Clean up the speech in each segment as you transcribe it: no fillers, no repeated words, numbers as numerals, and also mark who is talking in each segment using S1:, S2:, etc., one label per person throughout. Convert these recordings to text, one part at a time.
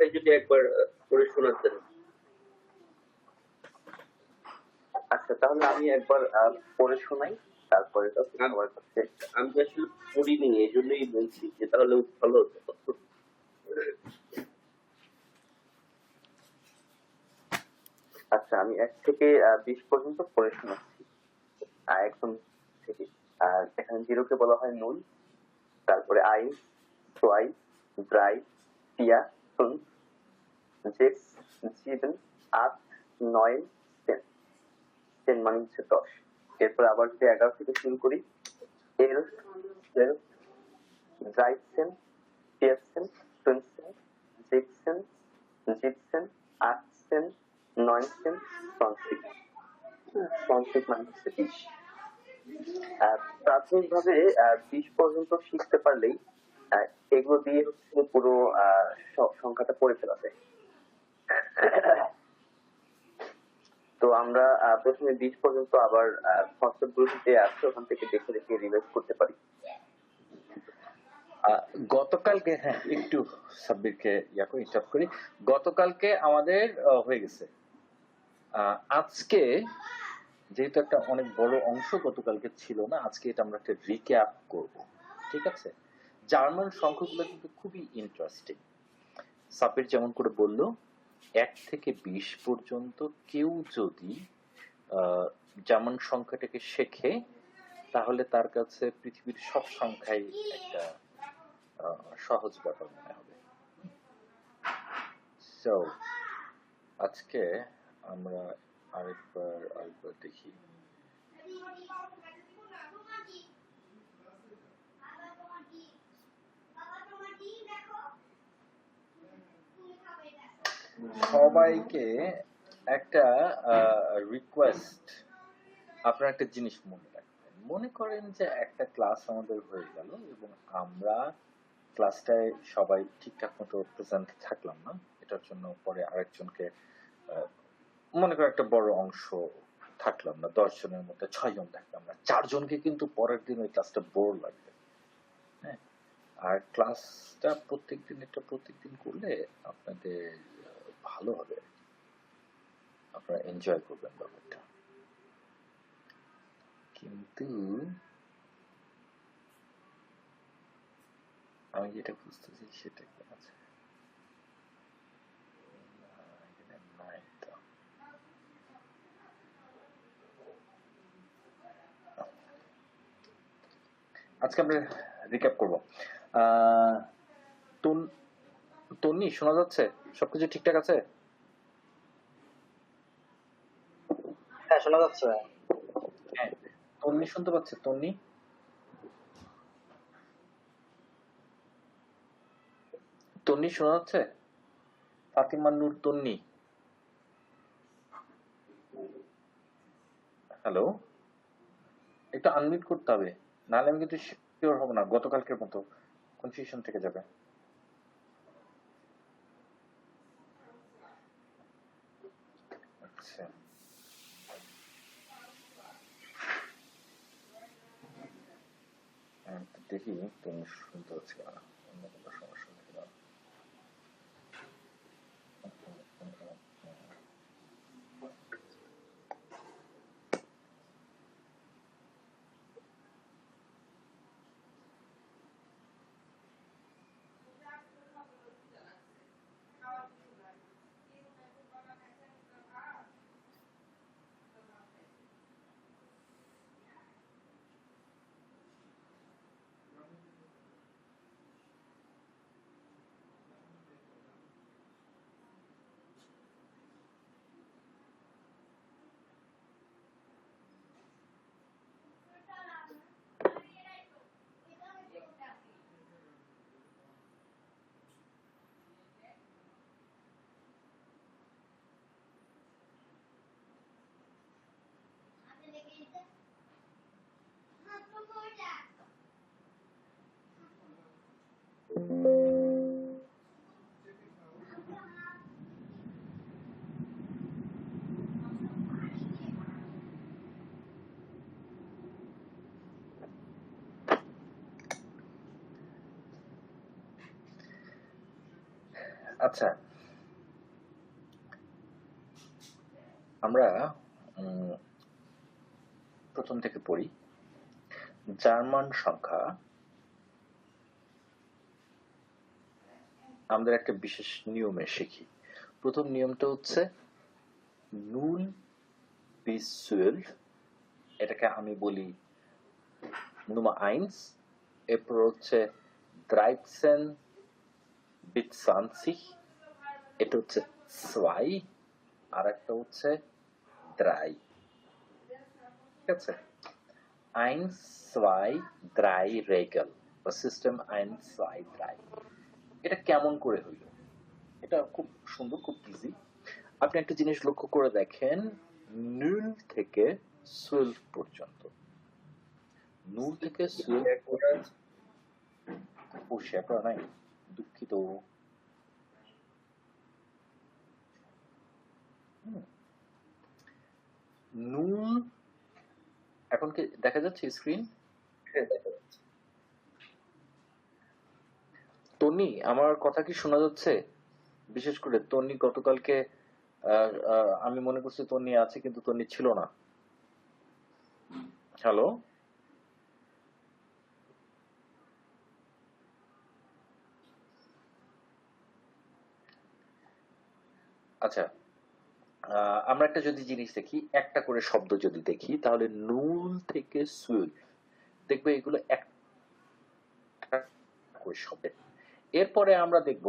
S1: ভাষায় যদি একবার পড়ে শোনাতেন।
S2: আচ্ছা, তাহলে আমি একবার পড়ে শোনাই, তারপরে তো সবার কাছে।
S1: আমি আসলে পড়িনি, এই জন্যই বলছি যে তাহলে ভালো হতো।
S2: আচ্ছা, আমি 1 থেকে 20 পর্যন্ত পড়ে শোনাচ্ছি। একদম থেকে এখানে 0 কে বলা হয় নুল, তারপরে আই, সোয়াই, ড্রাই, টিয়া, সুন, জেক্স, জিবেন, আট, 9, 10। 10 মানে হচ্ছে 10। এরপর আবার যে 11 থেকে শুরু করি, এল, জেল, ড্রাইসেন, টিয়াসেন, টুনসেন, জিপসেন, জিপসেন, আটসেন, 9সেন, সনসিক। সনসিক মানে হচ্ছে 20। প্রাথমিকভাবে 20 পর্যন্ত শিখতে পারলেই এগুলো দিয়ে হচ্ছে পুরো সংখ্যাটা পড়ে ফেলা যায়। তো আমরা প্রথমে 20 পর্যন্ত আবার হোয়াটসঅ্যাপ গ্রুপে আছে, ওখান থেকে দেখে দেখে রিভাইজ করতে পারি।
S3: গতকালকে একটু সাব্বিরকে ইন্টারাপ্ট করি। গতকালকে আমাদের হয়ে গেছে। আজকে যেহেতু একটা অনেক বড় অংশ গতকালকে ছিল না, আজকে এটা আমরা একটা রিক্যাপ করব। ঠিক আছে? জার্মান সংখ্যাগুলো কিন্তু খুবই ইন্টারেস্টিং। সাব্বির যেমন করে বলল, 1 থেকে 20 পর্যন্ত কেউ যদি জার্মান সংখ্যাটাকে শেখে, তাহলে তার কাছে পৃথিবীর সব সংখ্যাই একটা সহজ ব্যাপার মনে হবে। সো আজকে আমরা আরেকবার দেখি। সবাইকে একটা রিকোয়েস্ট, আপনারা একটা জিনিস মনে রাখবেন। মনে করেন যে একটা ক্লাস আমাদের হয়ে গেল এবং আমরা ক্লাসটায় সবাই ঠিকঠাক মতো প্রেজেন্ট থাকলাম না, এটার জন্য পরে আরেকজনকে মনে করেন একটা বড় অংশ থাকলাম না, 10 জনের মধ্যে 6 জন থাকলাম না, 4 জনকে কিন্তু পরের দিন ওই ক্লাসটা বোর লাগবে। হ্যাঁ, আর ক্লাসটা প্রত্যেকদিন করলে আপনাদের ভালো হবে, আপনারা এনজয় করবেন ব্যাপারটা। কিন্তু আমি যেটা বুঝতেছি সেটা কি আছে, আজকে আমরা রিক্যাপ করবো। তন্নি, শোনা যাচ্ছে? সবকিছু ঠিকঠাক আছে?
S4: হ্যাঁ, শোনা যাচ্ছে।
S3: হ্যাঁ, তন্নি শুনতে পাচ্ছে? তন্নি, তন্নি শোনা যাচ্ছে? ফাতিমা নূর তন্নি, হ্যালো, একটু আনমিউট করতে হবে, নাহলে আমি কিন্তু শিওর হব না, গতকালকের মতো কনফিউশন থেকে যাবে। আচ্ছা, দেখি তুমি শুনতে পাচ্ছি না, অন্য কোনো সমস্যা নাকি না। আচ্ছা, আমরা প্রথম থেকে পড়ি। জার্মান সংখ্যা আমাদের একটা বিশেষ নিয়মে শিখি। প্রথম নিয়মটা হচ্ছে 0 bis 12, এটাকে আমি বলি Nummer 1, এরপর হচ্ছে 13 bis 20, এটা হচ্ছে 2, আর একটা হচ্ছে 3, ঠিক আছে? 1, 2, 3 Regel বা সিস্টেম 1, 2, 3, এটা কেমন করে হইল? এটা খুব সুন্দর, খুব ইজি। আপনি একটা জিনিস লক্ষ্য করে দেখেন, 0 থেকে 12 পর্যন্ত, 0 থেকে 12 শেয়ার করা নাই, দুঃখিত। নুল এখন কি দেখা যাচ্ছে স্ক্রিন? তনি, আমার কথা কি শোনা যাচ্ছে? বিশেষ করে তনি গতকালকে আমি মনে করছি তনি আছে, কিন্তু তনি ছিল না। হ্যালো, আচ্ছা, আমরা একটা যদি জিনিস দেখি, একটা করে শব্দ যদি দেখি, তাহলে নুল থেকে সুল, দেখবে এগুলো একটা করে শব্দ। এরপরে আমরা দেখব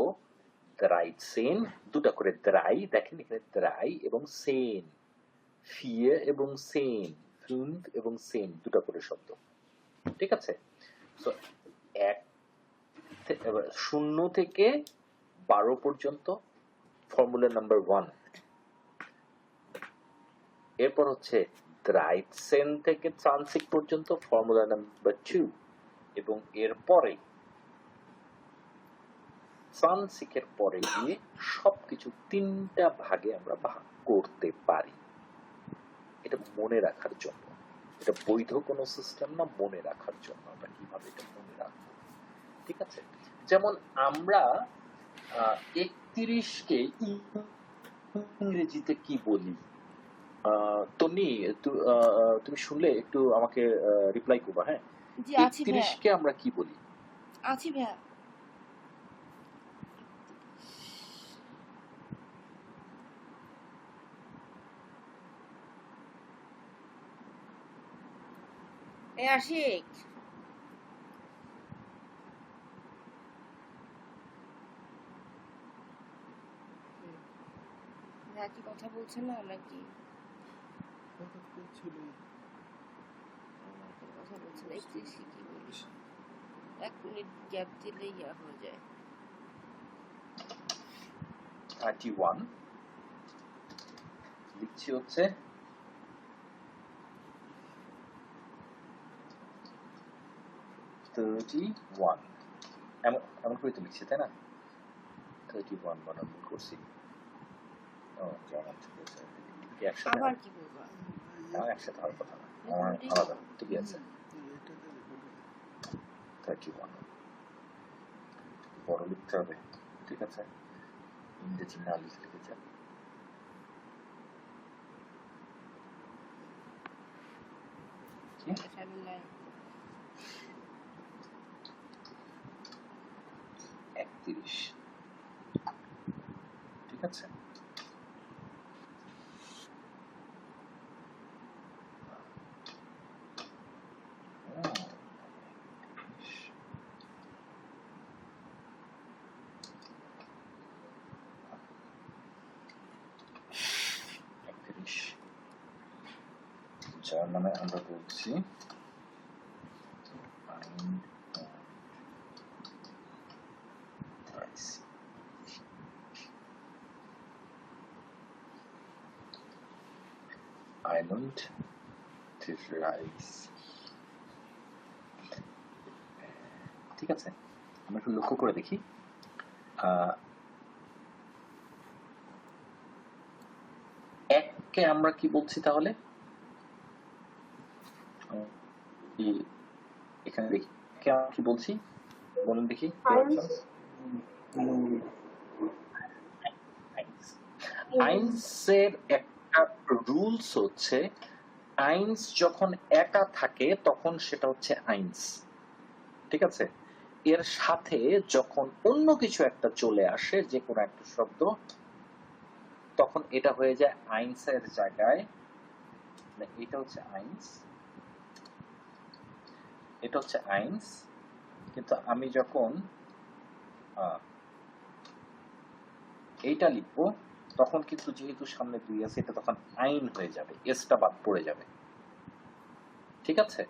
S3: দ্রাইসেন, দুটা করে দ্রাই, দেখেন এখানে দ্রাই এবং সেন, ফিয়ে এবং সেন, ফুন্ফ এবং সেন, দুটা করে শব্দ, ঠিক আছে? তো 0 থেকে 12 পর্যন্ত ফর্মুলা নাম্বার 1, এরপর হচ্ছে 13 থেকে 20 পর্যন্ত ফর্মুলা নাম্বার 2, এবং এরপরে 20 এর পরে গিয়ে সবকিছু 3টা ভাগে আমরা ভাগ করতে পারি। এটা মনে রাখার জন্য, এটা বৈধ কোনো সিস্টেম না, মনে রাখার জন্য আমরা কিভাবে এটা মনে রাখবো, ঠিক আছে? যেমন আমরা 31 কে ইংরেজিতে কি বলি? তনি, তুমি শুনলে একটু আমাকে রিপ্লাই করবা, হ্যাঁ?
S5: জি আছি ভাইয়া।
S3: 31 কে আমরা কি বলি?
S5: আছি ভাইয়া। এ আশিক, ভাইয়া কি কথা বলছেন না নাকি? কথা বলছেন, 31 কি বলিস? 1 মিনিট গ্যাপ দিলে ইয়া হয়ে যায়।
S3: 31 লিখছি হচ্ছে 31, এমন করে তো লিখছি, তাই না? 31 বানান ভুল করছি। একসাথে
S5: আবার কি বলবা?
S3: একসাথে হওয়ার কথা না, আমার আলাদা ঠিক আছে। 31 বড় লিখতে হবে, ঠিক আছে? ইংরেজি না লিখে লিখেছে। ঠিক আছে, যার মানে আমরা বলছি island rice, ঠিক আছে? আমরা একটু লক্ষ্য করে দেখি, এককে আমরা কি বলছি তাহলে? এখানে দেখি কি বলছি, বলুন দেখি। আইনসের একটা রুলস হচ্ছে আইনস যখন একা থাকে তখন সেটা হচ্ছে আইনস, ঠিক আছে? এর সাথে যখন অন্য কিছু একটা চলে আসে, যে কোনো একটা শব্দ, তখন এটা হয়ে যায় আইনসের জায়গায়। এটা হচ্ছে আইনস, এটা হচ্ছে আইনস, কিন্তু আমি যখন এইটা লিখবো তখন কিন্তু যেহেতু সামনে দুই আছে, এটা তখন আইন হয়ে যাবে, এসটা বাদ পড়ে যাবে, ঠিক আছে?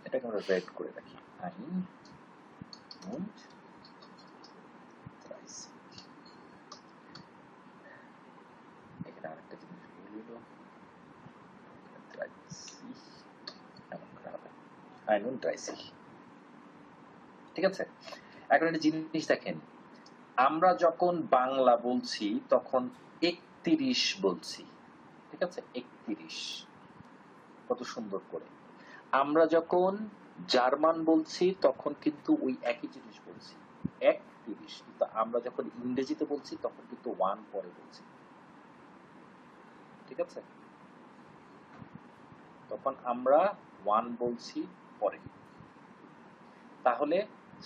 S3: এটাকে আমরা রেড করে রাখি, আইন und 30। এখানে আরেকটা জিনিস বলিল, 30 এমন করে হবে, আইন und 30, ঠিক আছে? এখন একটা জিনিস দেখেন, আমরা যখন বাংলা বলছি তখন 31 বলছি, ঠিক আছে? 31 কত সুন্দর করে। আমরা যখন জার্মান বলছি তখন কিন্তু ওই একই জিনিস বলছি, 31, কিন্তু আমরা যখন ইংরেজিতে বলছি তখন কিন্তু 1 পরে বলছি, ঠিক আছে? তখন আমরা 1 বলছি পরে। তাহলে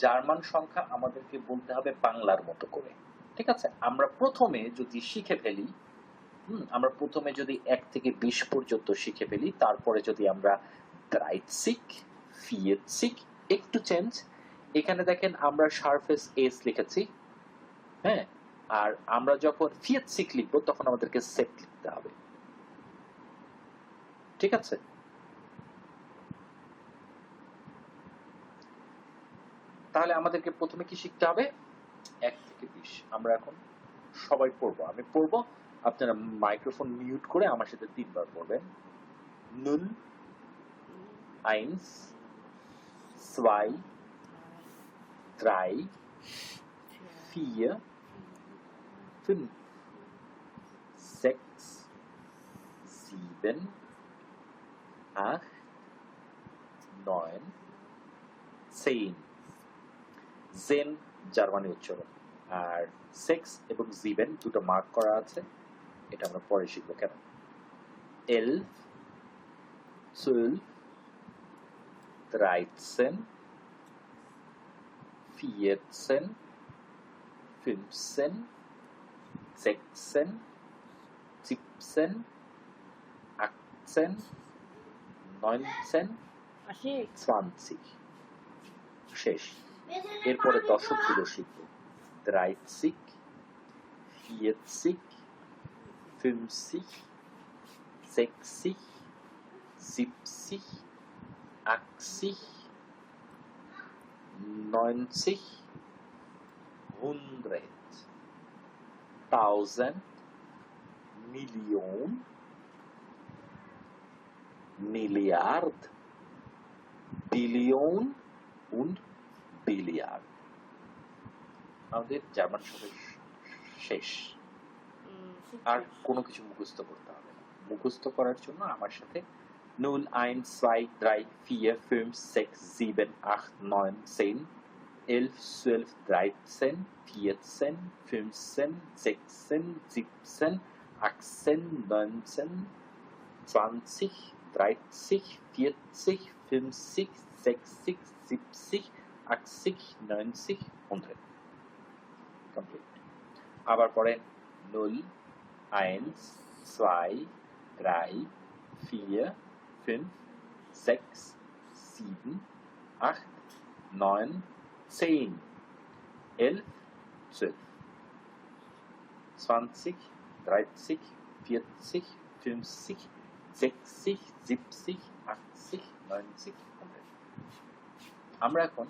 S3: জার্মান সংখ্যা আমাদেরকে বলতে হবে বাংলার মতো করে, ঠিক আছে? আমরা প্রথমে যদি শিখে ফেলি, আমরা প্রথমে যদি 1 থেকে 20 পর্যন্ত শিখে ফেলি, তারপরে যদি আমরা 30, 40, একটু চেঞ্জ, এখানে দেখেন আমরা সারফেস এস লিখেছি, হ্যাঁ, আর আমরা যখন 40 লিখবো তখন আমাদেরকে সেট লিখতে হবে, ঠিক আছে? তাহলে আমাদেরকে প্রথমে কি শিখতে হবে? 1 থেকে 20 আমরা এখন সবাই পড়বো, আমি পড়বো, আপনারা মাইক্রোফোন মিউট করে আমার সাথে 3 বার পড়বেন। 0, 1, 2, 3, 4, 5, 6, 7, 8, 9, 10। জেন জার্মানি উচ্চারণ, আর 6 এবং 7 দুটো মার্ক করা আছে, এটা আমরা পরে শিখবো কেন। 11, 12, 13, 14, 15, 16, 17, 18, 19, 20 শেষ। এরপরে দশকগুলো শিখবো, 30, 40, 50, 60, 70, 80, 90, 100, 1000, Million, Milliard, Billion und Billiard। আমাদের জার্মান শব্দ শেষ, আর কোনো কিছু মুখস্থ করতে হবে না। মুখস্থ করার জন্য আমার সাথে 0, 1, 2, 3, 4, 5, 6, 7, 8, 9, 10, 11, 12, 13, 14, 15, 16, 17, 18, 19, 20, 30, 40, 50, 60, 70, 80, 90, 100 কমপ্লিট। আবার পড়েন 0, 1, 2, 3, 4, 5, 6, 7, 8, 9, 10, 11, 12, 20, 30, 40, 50, 60, 70, 80, 90, 100। আমরা এখন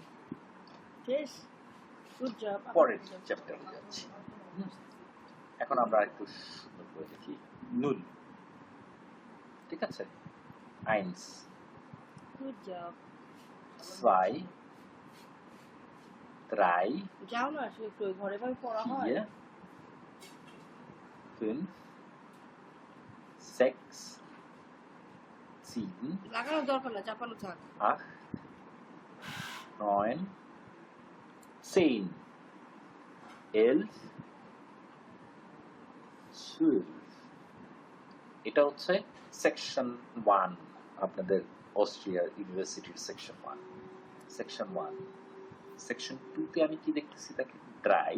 S3: পরের চ্যাপ্টারে যাচ্ছি। এখন আমরা একটু সুন্দর করে দেখি। 0, ঠিক আছে? 1, 2, 3,
S5: যাও না, সে একটু ঘরে ভাবে পড়া হয়।
S3: 4, 5, 6, 7,
S5: লাগানোর দরকার না, চাপানো থাক।
S3: 8, 9, 10, 11, 12, এটা হচ্ছে সেকশন 1, আপনাদের অস্ট্রিয়ার ইউনিভার্সিটির সেকশন 1। সেকশন 1। সেকশন 2 তে আমি কি দেখতেছি দেখেন, ড্রাই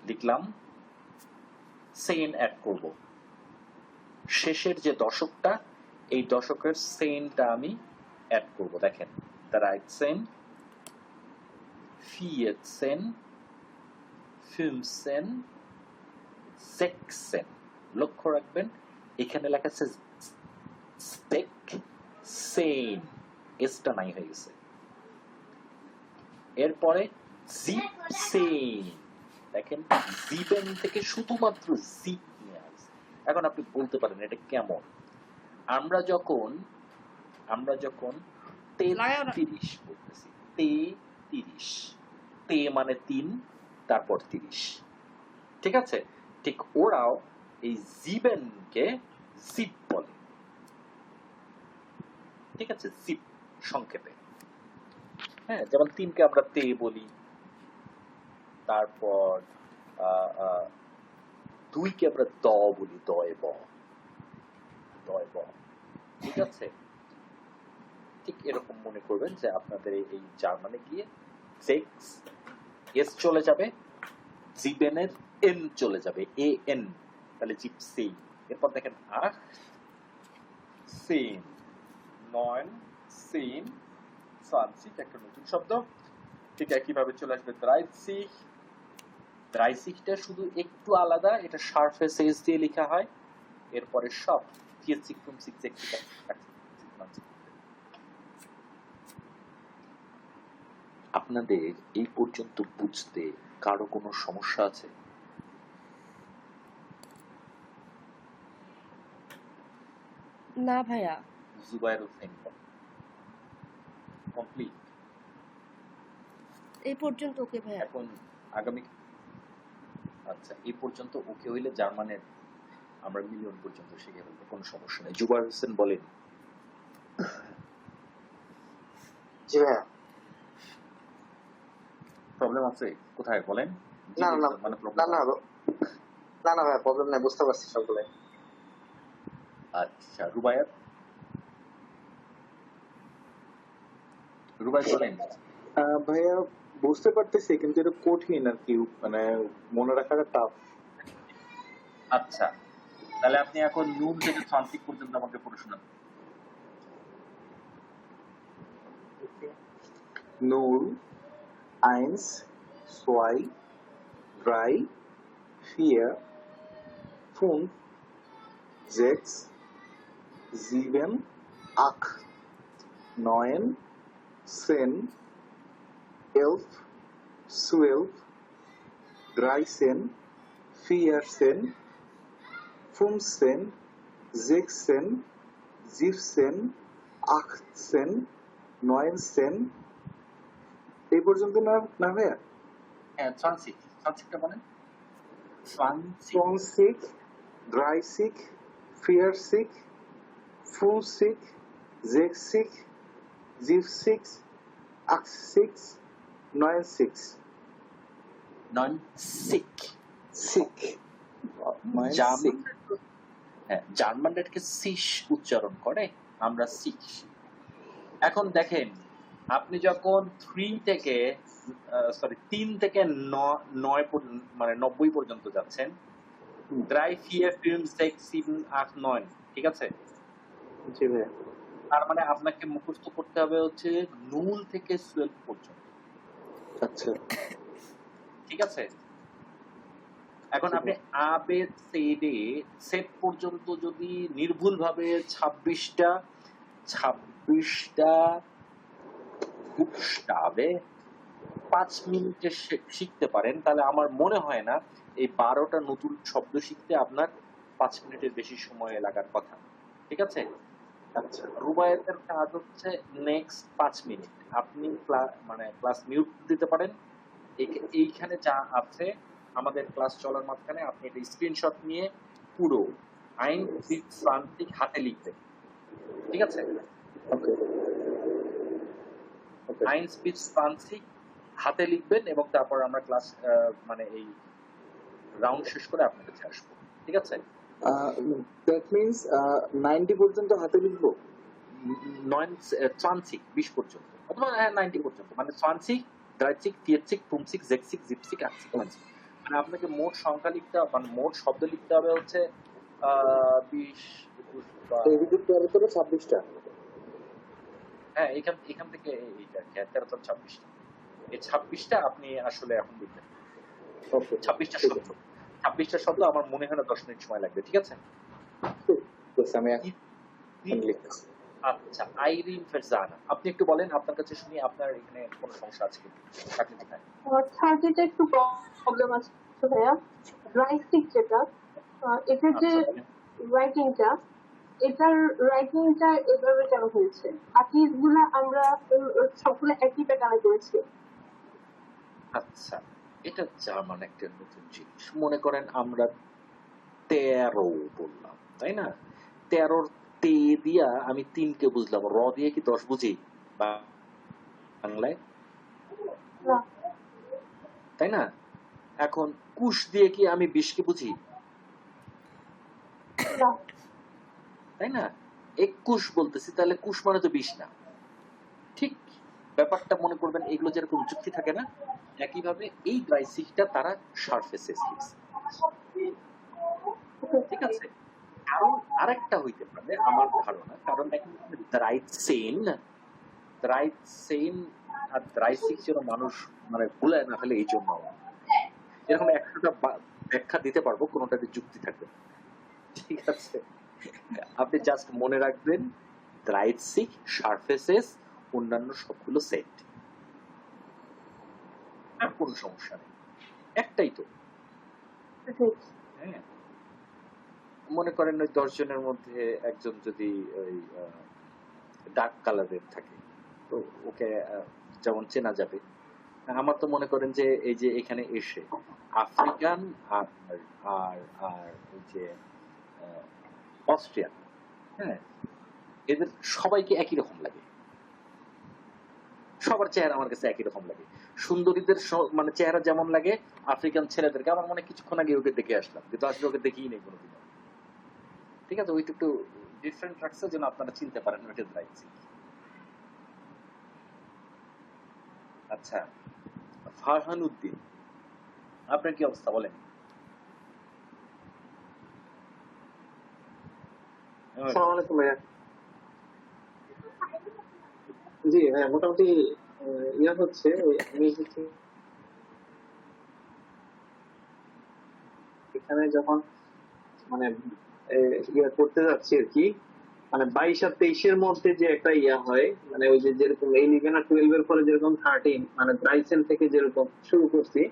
S3: লিখলাম, সেন অ্যাড করব। শেষের যে দশকটা, এই দশকের সেনটা আমি অ্যাড করব। দেখেন, ড্রাই সেন, 14, 15, 16। লক্ষ্য রাখবেন এখানে লেখা আছে সেন, এসটা নাই হয়ে গেছে। এরপরে জিপসেন, দেখেন জিবেন থেকে শুধুমাত্র জিপ নিয়ে আসছে। এখন আপনি বলতে পারেন এটা কেমন? আমরা যখন 33 বলতেছি, 33, তে মানে 3, তারপর 30, ঠিক আছে? ঠিক ওরাও এই জিবেনকে জিপ বলে, ঠিক আছে? জিপ সংক্ষেপে। হ্যাঁ, যেমন 3কে আমরা তে বলি, তারপর 2কে আমরা দ বলি, দয় ব, ঠিক আছে? ঠিক এরকম মনে করবেন যে আপনাদের এই জার্মানে গিয়ে সেক্স এস চলে যাবে, জিবেনের এন চলে যাবে, এ এন, তাহলে জিপসি। এরপর দেখেন 8, 10, 9, 10, 20, একটা নতুন শব্দ। ঠিক একইভাবে চলে আসবে দ্রাইসিখ। দ্রাইসিখটা শুধু একটু আলাদা, এটা সারফেস এস দিয়ে লেখা হয়। এরপরে সব 40, 50, 60, 80। আপনাদের এই পর্যন্ত বুঝতে কারো কোনো সমস্যা আছে?
S5: না ভাইয়া।
S3: জুবায়ের হোসেন কমপ্লিট?
S5: এই পর্যন্ত ওকে ভাইয়া।
S3: এখন আগামী, আচ্ছা এই পর্যন্ত ওকে হইলে জার্মানের আমরা মিলিয়ন পর্যন্ত শিখে ফেলবো, কোনো সমস্যা নেই। জুবায়ের হোসেন বলেন।
S4: জি ভাইয়া।
S3: প্রবলেম আছে কোথায় বলেন?
S4: না না
S3: মানে
S4: না না না না ভাইয়া, প্রবলেম নাই, বুঝতে পারছি সবগুলাই।
S3: আচ্ছা, রুবায়েত বলেন।
S6: ভাইয়া বুঝতে পারতেছি, কিন্তু এটা কঠিন আর কি, মানে মনে রাখাটা টাফ।
S3: আচ্ছা, তাহলে আপনি এখন নুন থেকে 20 পর্যন্ত আমাকে পড়ে শোনান।
S6: Null, 1, 2, 3, 4, 5, 6, 7, 8, 9, 10, 11, 12, 13, 14, 15, 16, 17, 18, 19, এই পর্যন্ত না না ভাইয়া?
S3: হ্যাঁ, 20টা বলেন।
S6: 20, 30, 40, 50, 60, 70, 80, 90,
S3: জার্মানটাকে সিস উচ্চারণ করে, আমরা সিক্স। এখন দেখেন, আপনি যখন 3 থেকে 9 মানে 90 পর্যন্ত যাচ্ছেন, 3, 4, 5, 6, 7, 8, 9, ঠিক আছে?
S6: জি ভাইয়া।
S3: তার মানে আপনাকে মুখস্থ করতে হবে হচ্ছে 0 থেকে 12 পর্যন্ত,
S6: আচ্ছা,
S3: ঠিক আছে? এখন আপনি আ বে সে ডে সেট পর্যন্ত যদি নির্ভুলভাবে 26টা বুকস্টাবে 5 মিনিটে শিখতে পারেন, তাহলে আমার মনে হয় না এই 12টা নতুন শব্দ শিখতে আপনার 5 মিনিটের বেশি সময় লাগার কথা, ঠিক আছে?
S6: আচ্ছা,
S3: রুবায়েতের কাজ হচ্ছে নেক্সট 5 মিনিট আপনি মানে ক্লাস মিউট দিতে পারেন। এইখানে যা আছে আমাদের ক্লাস চলার মাঝখানে আপনি একটা স্ক্রিনশট নিয়ে পুরো আইন প্রান্তিক হাতে লিখবেন, ঠিক আছে?
S6: ওকে,
S3: আইন স্পিচ প্রান্তিক হাতে লিখবেন এবং তারপর আমরা ক্লাস মানে এই রাউন্ড শেষ করে আপনার কাছে আসবো, ঠিক আছে?
S6: দ্যাট মিনস 90 পর্যন্ত হাতে লিখবো।
S3: 20 20 পর্যন্ত অথবা 90 পর্যন্ত, মানে 20, 30, 40, 50, 60, 70, 80, 90। মানে আপনাকে মোট সংখ্যা লিখতে হবে, মানে মোট শব্দ লিখতে হবে হচ্ছে 20, 21 বা
S6: তো এদিকে 13 26টা।
S3: হ্যাঁ, এখান থেকে এইটা 13 26টা, এই 26টা আপনি আসলে এখন লিখবেন।
S6: ওকে,
S3: 26টা শব্দ, 26টা শব্দ আমার মনে হয় না 10 মিনিট সময় লাগবে, ঠিক আছে?
S6: আমি লিখতেছি।
S3: আচ্ছা, আইরিন ফারজানা, আপনি একটু বলেন, আপনার কাছে শুনি আপনার এখানে কোনো সমস্যা আছে কিনা, থাকলে কোথায়?
S7: 30টা একটু প্রবলেম আছে ভাইয়া। রাইটিং যেটা, এটার যে রাইটিংটা, এটার রাইটিংটা এভাবে কেন হয়েছে? বাকিগুলা আমরা সবগুলো একই প্যাটার্নে করেছি।
S3: আচ্ছা, এটা জার্মান একটা নতুন জিনিস। মনে করেন আমরা 13 বললাম, তাই না? 13 তে দিয়া আমি 3 কে বুঝলাম, র দিয়ে কি 10 বুঝি বাংলায়,
S7: না,
S3: তাই না? এখন কুশ দিয়ে কি আমি 20 কে বুঝি,
S7: না,
S3: তাই না? 21 বলতেছি, তাহলে কুশ মানে তো 20 না, ঠিক? ব্যাপারটা মনে করবেন, এগুলো যেরকম যুক্তি থাকে না, একইভাবে এই ড্রাইসিকটা তারা সারফেসেস লিখছে, ঠিক আছে? কারণ আরেকটা হইতে পারে আমার ধারণা, কারণ দেখেন দ্রাইসেন আর দ্রাইসিক যেন মানুষ মানে ভুলায় না ফেলে, এই জন্য এরকম একটা ব্যাখ্যা দিতে পারবো, কোনোটাতে যুক্তি থাকবে, ঠিক আছে? আপনি জাস্ট মনে রাখবেন দ্রাইসিক, সারফেসেস, অন্যান্য সবগুলো সেট, আর কোনো সমস্যা নেই, একটাই তো। হ্যাঁ, মনে করেন ওই 10 জনের মধ্যে একজন যদি ওই ডার্ক কালারের থাকে, তো ওকে যেমন চেনা যাবে। আমার তো মনে করেন যে এই যে এখানে এসে আফ্রিকান আর আর আর ওই যে অস্ট্রিয়ান, হ্যাঁ, এদের সবাইকে একই রকম লাগে, সবার চেহারা আমার কাছে একই রকম লাগে। সুন্দরীদের মানে চেহারা যেমন লাগে আফ্রিকান ছেলেদেরকে, আমার মনে কিছুক্ষণ আগে ওকে দেখে আসলাম, কিন্তু আসলে ওকে দেখিই নেই কোনোদিন, ঠিক আছে? ওইটা একটু ডিফারেন্ট রাখছে যেন আপনারা চিনতে পারেন ওইটা রাখছি। আচ্ছা, ফারহান উদ্দিন, আপনার কি অবস্থা বলেন?
S4: আসসালামু আলাইকুম ভাইয়া। জি হ্যাঁ, মোটামুটি ইয়া হচ্ছে, আমি হচ্ছে এখানে যখন মানে ইয়া করতে যাচ্ছি আর কি, মানে 22 আর 23-এর মধ্যে যে একটা ইয়া হয়, মানে ওই যে যেরকম 11 আর 12 এর পরে যেরকম 13 মানে ব্রাইসেন থেকে যেরকম শুরু করছি,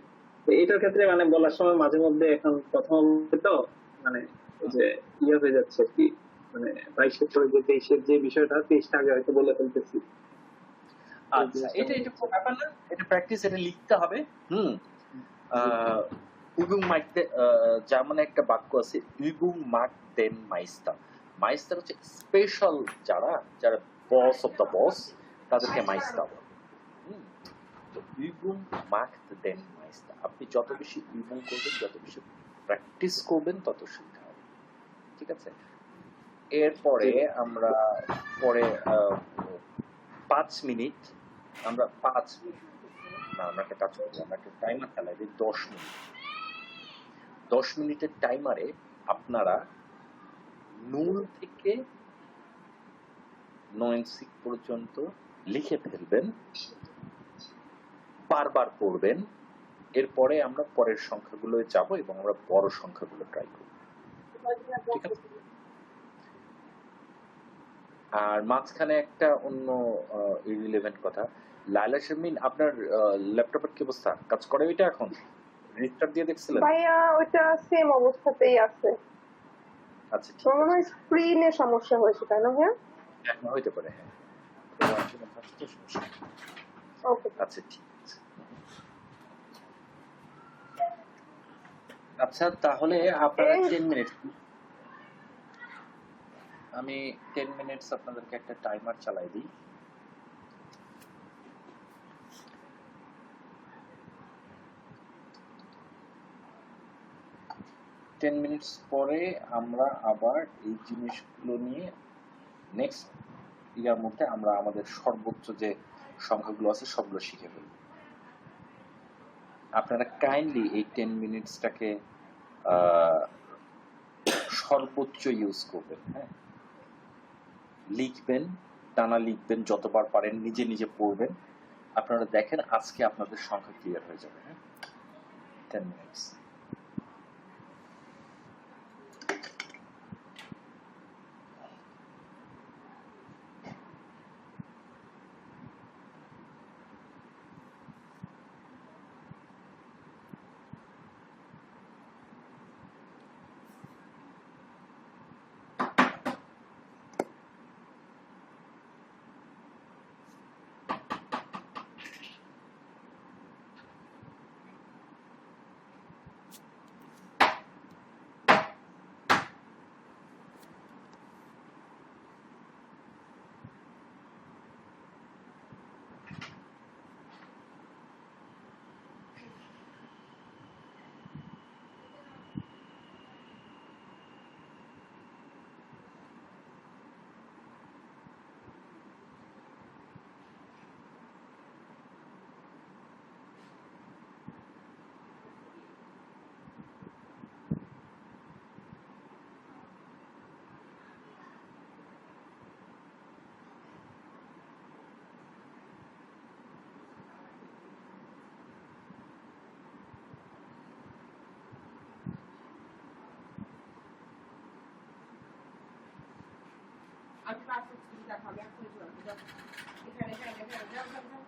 S4: তো এটার ক্ষেত্রে মানে বলার সময় মাঝে মধ্যে এখন প্রথম তো মানে ওই যে ইয়া হয়ে যাচ্ছে আর কি, মানে 22-এর পরে যে 23-এর যে বিষয়টা 23টা আগে হয়তো বলে ফেলতেছি।
S3: আচ্ছা, এটা কোনো ব্যাপার না, এটা প্র্যাকটিস, এটা লিখতে হবে। übung macht জার্মানে একটা বাক্য আছে, übung macht den Meister। Meister হচ্ছে স্পেশাল, যারা যারা বস অফ দ্য বস, তাদেরকে মাইস্টার বলে। তো übung macht den Meister, আপনি যত বেশি übung করবেন, যত বেশি প্র্যাকটিস করবেন, তত শিখতে হবে, ঠিক আছে? এরপরে আমরা পরে 5 মিনিট, আমরা 5 মিনিট না, আমরা একটা কাজ করবো, আমরা একটা টাইমার চালাই দিই 10 মিনিট। 10 মিনিটের টাইমারে আপনারা নুন থেকে 90 পর্যন্ত লিখে ফেলবেন, বারবার পড়বেন। এরপরে আমরা পরের সংখ্যাগুলো যাব এবং আমরা বড় সংখ্যাগুলো ট্রাই করব, ঠিক আছে? আর মাঝখানে একটা অন্য ইরিলেভেন্ট কথা, লাইলা শারমিন, আপনার ল্যাপটপের কি অবস্থা, কাজ করে ওইটা? এখন রিস্টার্ট দিয়ে দেখছিলেন?
S7: ভাইয়া ওইটা সেম অবস্থাতেই আছে।
S3: আচ্ছা, ঠিক
S7: মনে হয় স্ক্রিনে সমস্যা হয়েছে, তাই না ভাইয়া?
S3: আছে, হইতে পারে, হ্যাঁ।
S7: ওকে,
S3: আচ্ছা, ঠিক আছে। আচ্ছা, তাহলে আপনারা 10 মিনিট, আমি 10 মিনিটস আপনাদেরকে একটা টাইমার চালাই দিই। 10 মিনিটস পরে আমরা আবার এই জিনিসগুলো নিয়ে নেক্সট ইয়ার মধ্যে আমরা আমাদের সর্বোচ্চ যে সংখ্যাগুলো আছে সবগুলো শিখে ফেলব। আপনারা কাইন্ডলি এই 10 মিনিটসটাকে সর্বোচ্চ ইউজ করবেন। হ্যাঁ, লিখবেন, টানা লিখবেন, যতবার পারেন নিজে নিজে পড়বেন। আপনারা দেখেন আজকে আপনাদের সংখ্যা ক্লিয়ার হয়ে যাবে। হ্যাঁ, 10 মিনিটস।
S5: আমি পাসপোর্ট দেখাবো এখন এখানে যাও যাও যাও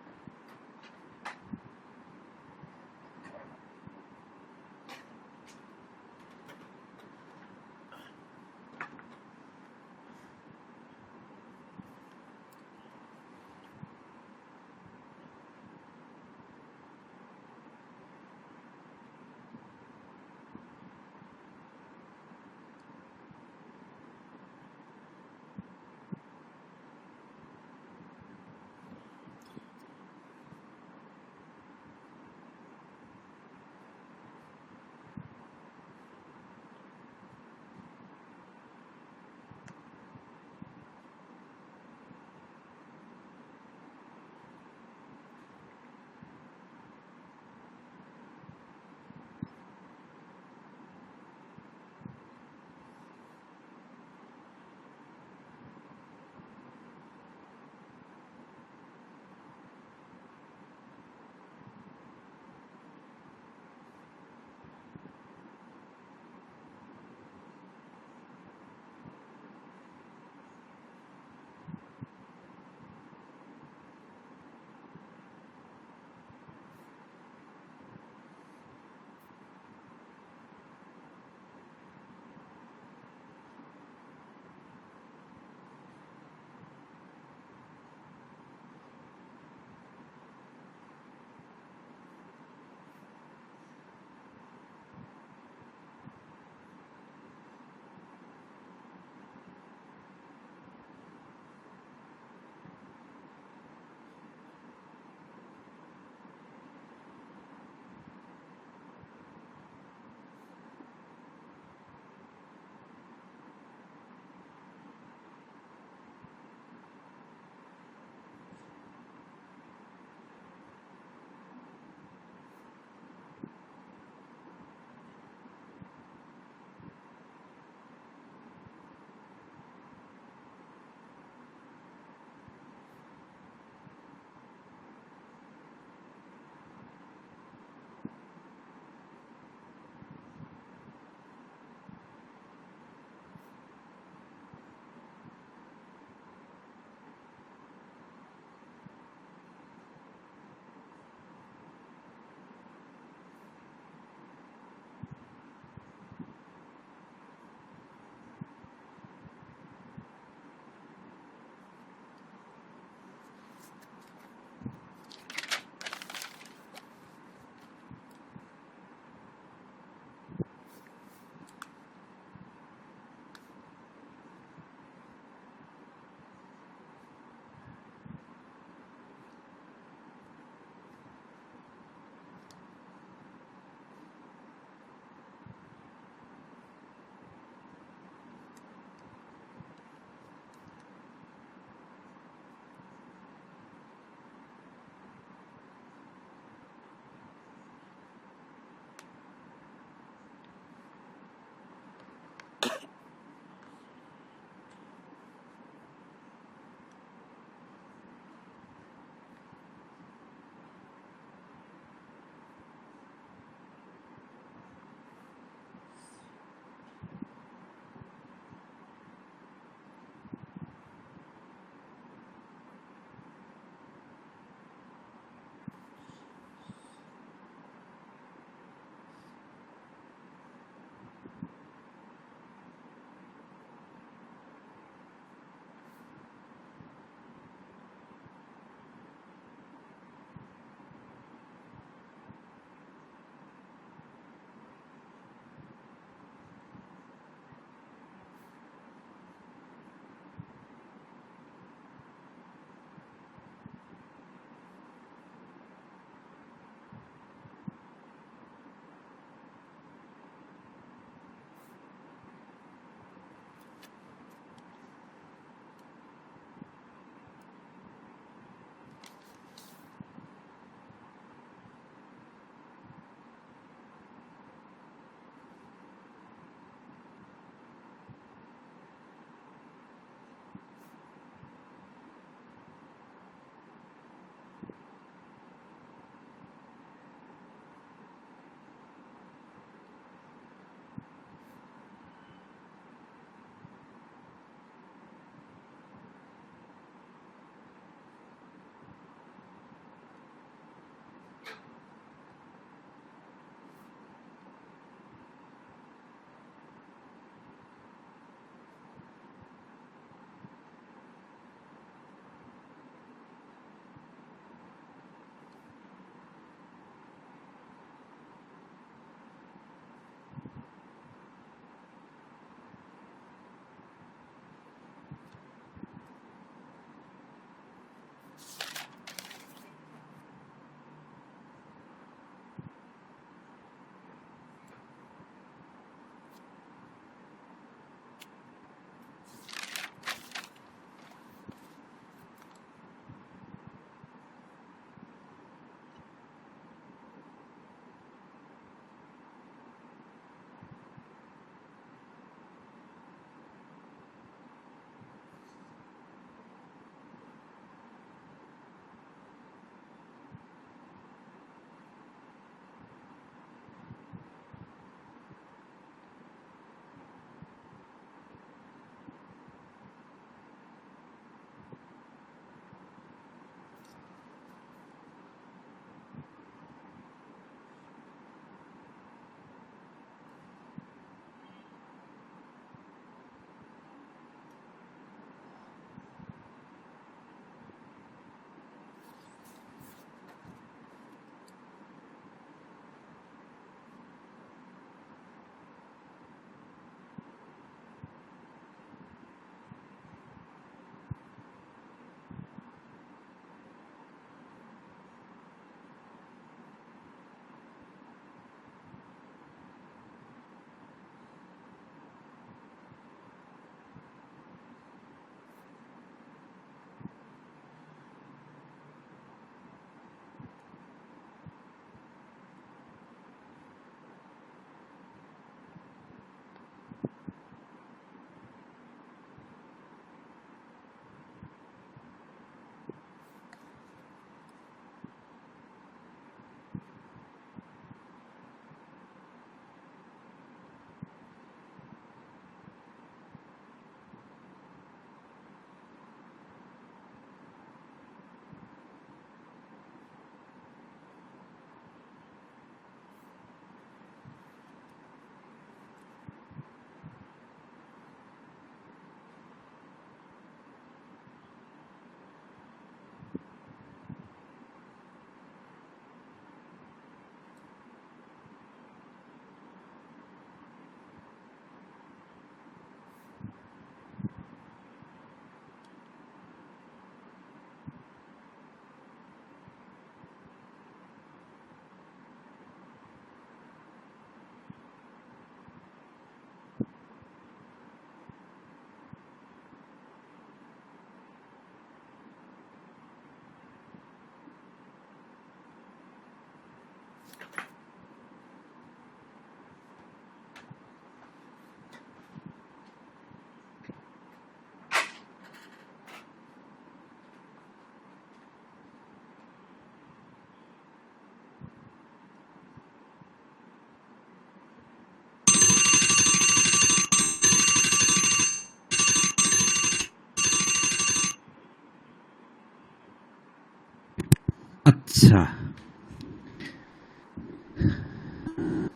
S8: আচ্ছা,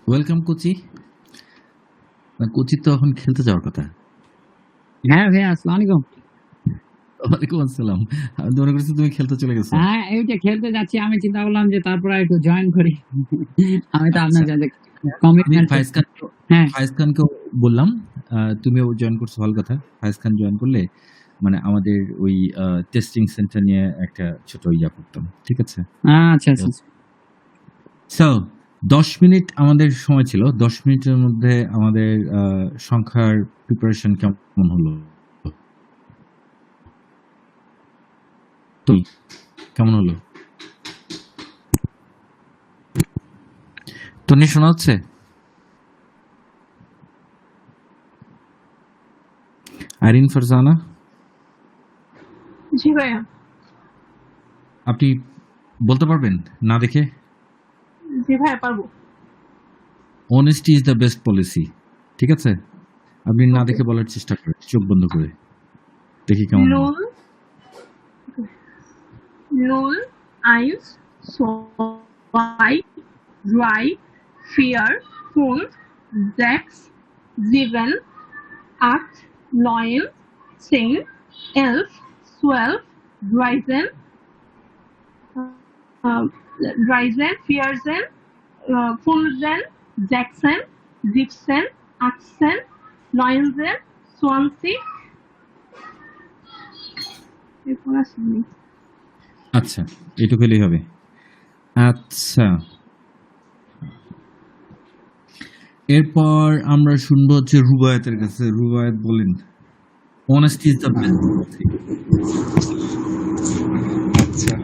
S8: ওয়েলকাম কোচি। কোচি তো এখন খেলতে যাওয়ার কথা।
S9: হ্যাঁ ভাইয়া, আসসালামু আলাইকুম।
S8: ওয়ালাইকুম আসসালাম। আমি তো মনে করছি তুমি খেলতে চলে গেছো।
S9: হ্যাঁ, এই যে খেলতে যাচ্ছি, আমি চিন্তা করলাম যে তারপরে একটু জয়েন করি। আমি তো আপনার
S8: আচ্ছা,
S9: যে
S8: আমি
S9: কমিটমেন্ট। হ্যাঁ
S8: ফায়েজ খানকে বললাম তুমিও জয়েন করছো, ভালো কথা। ফায়েজ খান জয়েন করলে মানে আমাদের ওই টেস্টিং সেন্টার নিয়ে একটা ছোট ইয়া করতাম, ঠিক আছে?
S9: আচ্ছা আচ্ছা।
S8: সো 10 মিনিট আমাদের সময় ছিল। 10 মিনিটের মধ্যে আমাদের সংখ্যার প্রিপারেশন কেমন হলো? তুমি কেমন হলো? টনি শোনা হচ্ছে? আরিন ফারজানা,
S7: জি ভাইয়া।
S8: আপনি বলতে পারবেন না দেখে?
S7: জি ভাইয়া, পারবো।
S8: Honesty is the best policy, ঠিক আছে? আপনি না দেখে বলার চেষ্টা করেন, চোখ বন্ধ করে। দেখি কেমন হলো।
S7: নুল নুল eins, zwei, drei, vier, fünf, sechs, sieben, acht, neun, 10, 11, 12, 13, 14, 15, 16, 17, 18, 19, 20. এরপর আসেনি।
S8: আচ্ছা, এটুকু হলেই হবে। আচ্ছা, এরপর আমরা শুনবো হচ্ছে রুবায়েতের কাছে। রুবায়েত বলেন, honesty is the best policy.
S6: আচ্ছা,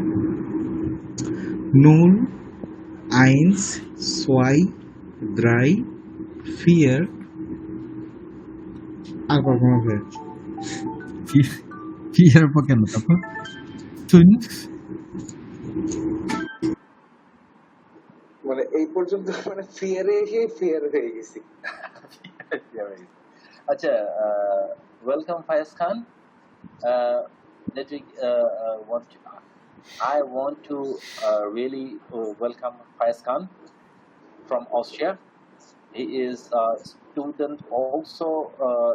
S6: null, eins, zwei, drei, vier, আর কখন হবে?
S8: ফিয়ার পর কেন? তারপর
S6: মানে এই পর্যন্ত মানে ফিয়ারে এসে ফিয়ার হয়ে গেছি।
S3: আচ্ছা, welcome Fayez Khan. Let me I want to really welcome Faiz Khan from Austria. He is a student, also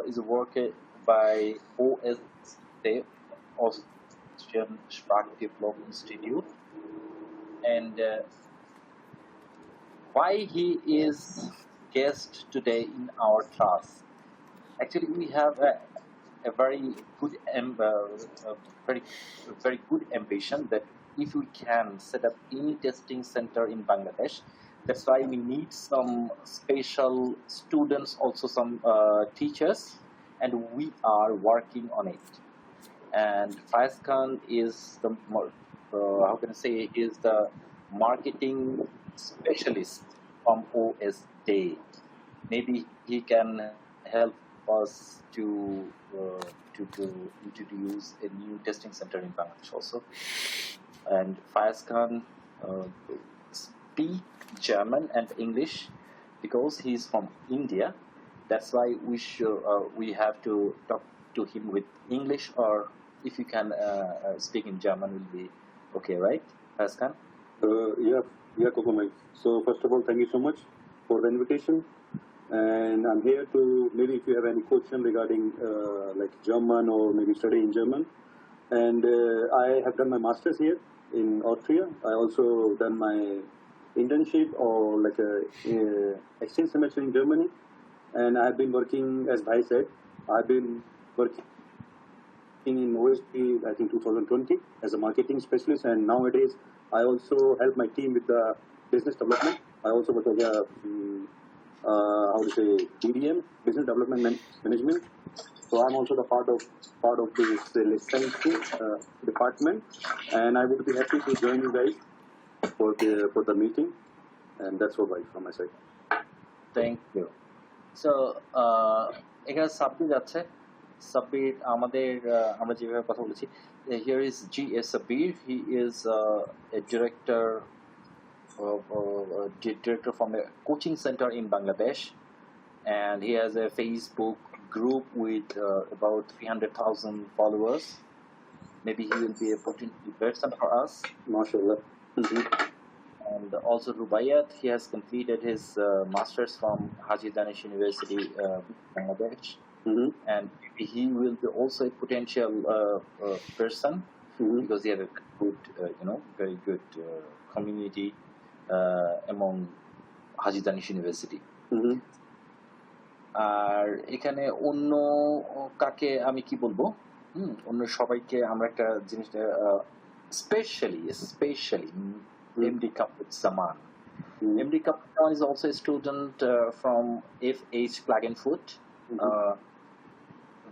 S3: is working by OSD, Austrian Sprachdevelopment Institute, and why he is guest today in our class. Actually, we have a very good very good ambition that if we can set up any testing center in Bangladesh, that's why we need some special students, also some teachers, and we are working on it. And Faiz Khan is the how can I say, he is the marketing specialist from OSD. Maybe he can help us to introduce a new testing center in Bangladesh also. And Faiz Khan speak German and English because he is from India. That's why we have to talk to him with English, or if you can speak in German will be okay, right, Faiz Khan?
S10: Yeah, Kokomai. So first of all, thank you so much for the invitation. And I'm here to, maybe if you have any question regarding like German or maybe study in German. And I have done my master's here in Austria. I also done my internship or like a exchange semester in Germany. And I've been working, as Bhai said, I've been working in OSP, I think 2020 as a marketing specialist. And nowadays, I also help my team with the business development. I also work as a how to say, BDM, business development management. So I'm also the part of this licensing department, and I would be happy to join you guys for the meeting. And that's all right from my side.
S3: Thank you. So এখানে সাব্বির আছে। সাব্বির আমাদের আমরা যেভাবে কথা বলেছি, here is G.S. Sabir. He is a director from a coaching center in Bangladesh, and he has a Facebook group with about 300,000 followers. Maybe he will be a potential person for us.
S10: MashaAllah. Mhm.
S3: And also Rubaiyat, he has completed his master's from Haji Danish University, Bangladesh,
S10: Mhm.
S3: and he will be also a potential person
S10: Mhm.
S3: because he have a good, very good community among Haji Danish University.
S10: Mhm.
S3: আর এখানে অন্য কাকে আমি কি বলবো, অন্য সবাইকে আমরা একটা জিনিসটা specially MD Kapuzzaman.
S10: Mhm.
S3: MD Kaplan is also a student from FH Klagenfurt.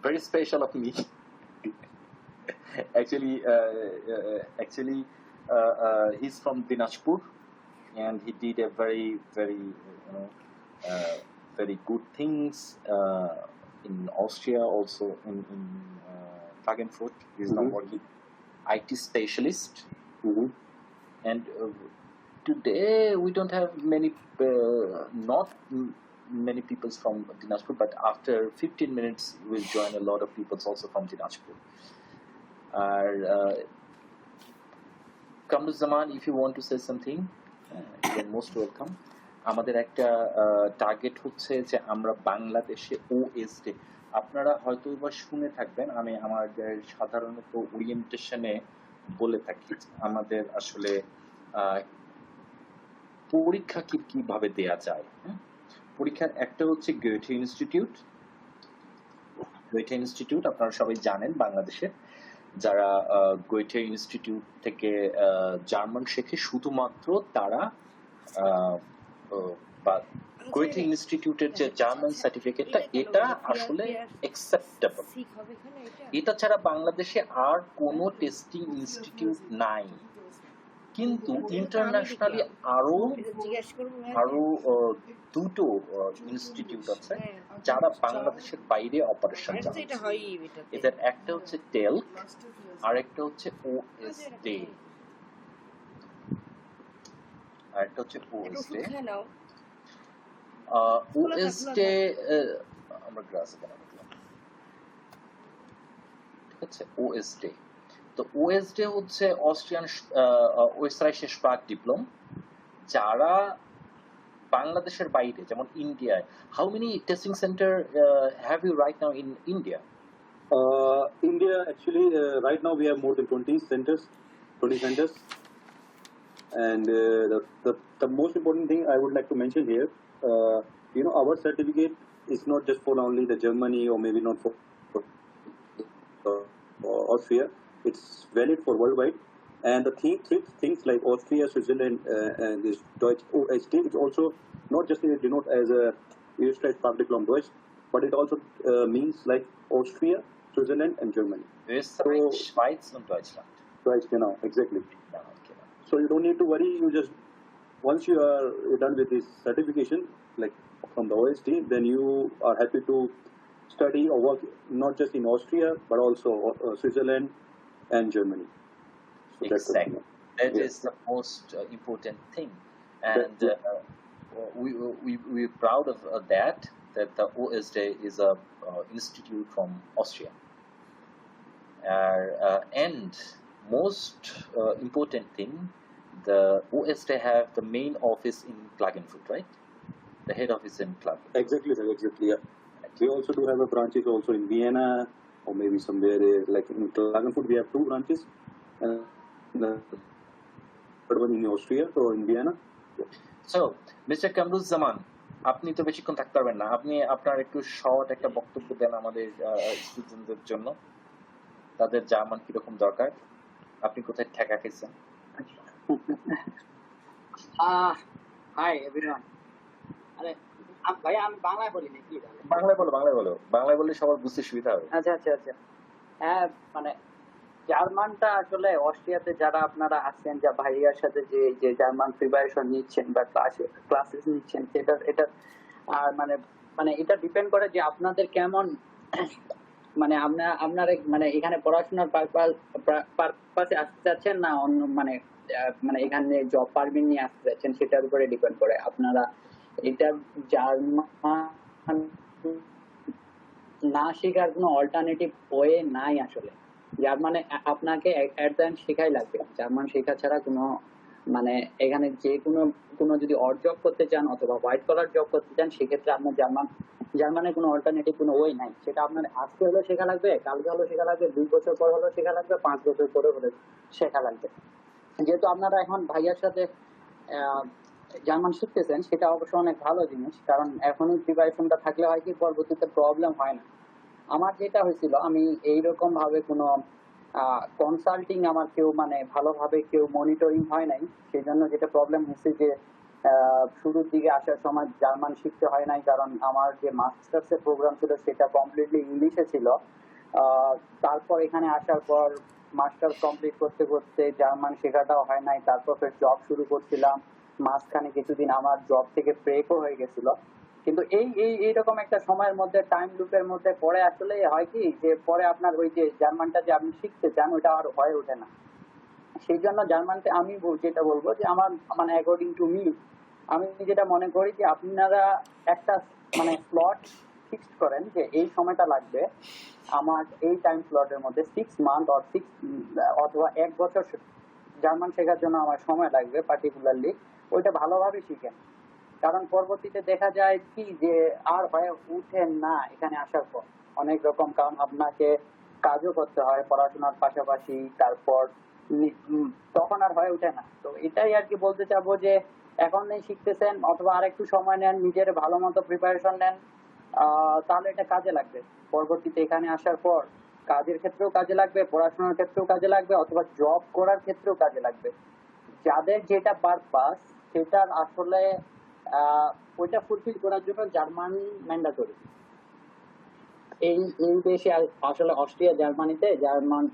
S3: Very special of me. Actually, he's from Dinajpur, and he did a very good things in Austria, also in Klagenfurt. He's now working IT specialist.
S10: Mhm.
S3: And today we don't have not many people from Dinajpur, but after 15 minutes we'll join a lot of people also from Dinajpur. Kamruzzaman, if you want to say something, you're most welcome. আমাদের একটা target হচ্ছে যে আমরা বাংলাদেশে OSD, আপনারা হয়তো বা শুনে থাকবেন, আমি আমাদের সাধারণত ওরিয়েন্টেশনে বলে থাকি আমাদের আসলে পরীক্ষা কিভাবে দেয়া যায়। পরীক্ষার একটা হচ্ছে গোয়েথে ইনস্টিটিউট, আপনারা সবাই জানেন বাংলাদেশে যারা গোয়েথে ইনস্টিটিউট থেকে জার্মান শেখে শুধুমাত্র তারা বা গোয়েথে ইনস্টিটিউটের যে জার্মান সার্টিফিকেটটা এটা আসলে অ্যাকসেপ্টেবল, এটা ছাড়া বাংলাদেশে আর কোনো টেস্টিং ইনস্টিটিউট নাই। কিন্তু ইন্টারন্যাশনালি আরো দুটো ইনস্টিটিউট আছে যারা বাংলাদেশের বাইরে অপারেশন চালাচ্ছে। এদের একটা হচ্ছে টেলক আর একটা হচ্ছে ওএসডি। ওএসডি আমরা গ্রাসে বানালাম, ঠিক আছে। ওএসডি তো ওএসডি হচ্ছে অস্ট্রিয়ান ওয়েস্টরাইশিয়ান স্প্রাক ডিপ্লোম, যারা বাংলাদেশের বাইরে যেমন ইন্ডিয়ায়। How many testing center have you right now in India?
S10: India, actually, right now we have more than 20 centers. And the most important thing I would like to mention here, our certificate is not just for only the Germany or maybe not for Austria. It's valid for worldwide. And the things like Austria, Switzerland, and this Deutsch OST, it's also not just denote as a Österreich Sprach Diplom Deutsch, but it also means like Austria, Switzerland, and Germany.
S3: Österreich, Schweiz und Deutschland.
S10: Right, genau, exactly.
S3: Okay.
S10: So you don't need to worry. You just once you are done with this certification, like from the OST, then you are happy to study or work not just in Austria but also Switzerland and Germany. So
S3: exactly. That is the most important thing, and we're proud of that the OSD is a institute from Austria. And most important thing, the OSD have the main office in Klagenfurt, right? The head office in Klagenfurt.
S10: Exactly, sir. Exactly. Yeah. We also do have a branches also in Vienna or maybe somewhere like in Klagenfurt. We have 2 branches. The third one in Austria or in Vienna.
S3: So, Mr. Kamruzzaman, আপনি তো বেশিক্ষণ থাকতে পারবেন না, আপনি আপনার একটু short একটা বক্তব্য দেন আমাদের স্টুডেন্টদের জন্য, তাদের জার্মান কিরকম দরকার, আপনি কোথায় ঠেকা খেয়েছেন?
S11: Hi everyone. আরে ভাই আমি বাংলায় বলি নাকি?
S3: বাংলায় বলো, বাংলায় বললে সবার বুঝতে সুবিধা হবে।
S11: আচ্ছা। হ্যাঁ, মানে জার্মানটা আসলে অস্ট্রিয়াতে যারা আপনারা আছেন, যা ভাইয়ার সাথে যে জার্মান প্রিপারেশন নিচ্ছেন বা ক্লাসেস নিচ্ছেন, এটা মানে এটা ডিপেন্ড করে যে আপনাদের কেমন, মানে আপনার মানে এখানে পড়াশোনার পারপাসে আসতে চাচ্ছেন না অন্য মানে এখানে জব পারমিট নিয়ে আসতে চাচ্ছেন, সেটার উপরে ডিপেন্ড করে। আপনারা এটা জার্মান না শেখার কোনো অল্টারনেটিভ ওয়ে নাই আসলে। জার্মানে আপনাকে অ্যাডভান্স শেখাই লাগবে, জার্মান শেখা ছাড়া কোনো মানে এখানে যে কোনো যদি অড জব করতে চান অথবা হোয়াইট কলার জব করতে চান, সেক্ষেত্রে আপনার জার্মানের কোনো অল্টারনেটিভ কোনো ওয়ে নাই। সেটা আপনার আজকে হলেও শেখা লাগবে, কালকে হলেও শেখা লাগবে, 2 বছর পর হলেও শেখা লাগবে, 5 বছর পরে হলেও শেখা লাগবে। যেহেতু আপনারা এখন ভাইয়ার সাথে জার্মান শিখতেছেন, সেটা অবশ্য অনেক ভালো জিনিস, কারণ এখনই প্রিপারেশনটা থাকলে হয় কি পরবর্তীতে প্রবলেম হয় না। আমার যেটা হয়েছিল, আমি এইরকম ভাবে কোনো কনসাল্টিং আমার কেউ মানে ভালোভাবে কেউ মনিটরিং হয় নাই, সেই জন্য যেটা প্রবলেম হয়েছে যে শুরুর দিকে আসার সময় জার্মান শিখতে হয় নাই, কারণ আমার যে মাস্টার্স এর প্রোগ্রাম ছিল সেটা কমপ্লিটলি ইংলিশে ছিল। তারপর এখানে আসার পর মাস্টার্স কমপ্লিট করতে করতে জার্মান শেখাটাও হয় নাই, তারপর ফের জব শুরু করছিলাম, মাঝখানে কিছুদিন আমার জব থেকে ব্রেকও হয়ে গেছিল। কিন্তু এইরকম একটা সময়ের মধ্যে টাইম লুপের মধ্যে পরে আসলে হয় কি যে পরে আপনার ওই যে জার্মানটা যে আপনি শিখতে চান ওটা আর হয়ে ওঠে না। সেই জন্য জার্মানতে আমি যেটা বলবো যে আমার মানে অ্যাকর্ডিং টু মি, আমি যেটা মনে করি যে আপনারা একটা মানে স্লট ফিক্সড করেন যে এই সময়টা লাগবে আমার, এই টাইম স্লটের মধ্যে 6 মান্থ অথবা 1 বছর জার্মান শেখার জন্য আমার সময় লাগবে পার্টিকুলারলি, ওইটা ভালোভাবে শিখেন। কারণ পরবর্তীতে দেখা যায় কি যে আর হয়ে উঠেন না এখানে আসার পর অনেক রকম, কারণ আপনাকে কাজও করতে হয় পড়াশোনার পাশাপাশি, তারপর তখন আর হয়ে ওঠে না। তো এটাই আর কি বলতে চাবো যে এখন নেই শিখতেছেন অথবা আরেকটু সময় নেন, নিজের ভালো মতো প্রিপারেশন নেন, তাহলে এটা কাজে লাগবে পরবর্তীতে এখানে আসার পর। কাজের ক্ষেত্রেও কাজে লাগবে, পড়াশোনার ক্ষেত্রেও কাজে লাগবে, অথবা জব করার ক্ষেত্রেও কাজে লাগবে। যাদের যেটা পারপাস সেটার আসলে ওইটা ফুলফিল করার জন্য জার্মান ম্যান্ডেটরি। এই দেশে আসলে অস্ট্রিয়া জার্মানিতে জার্মান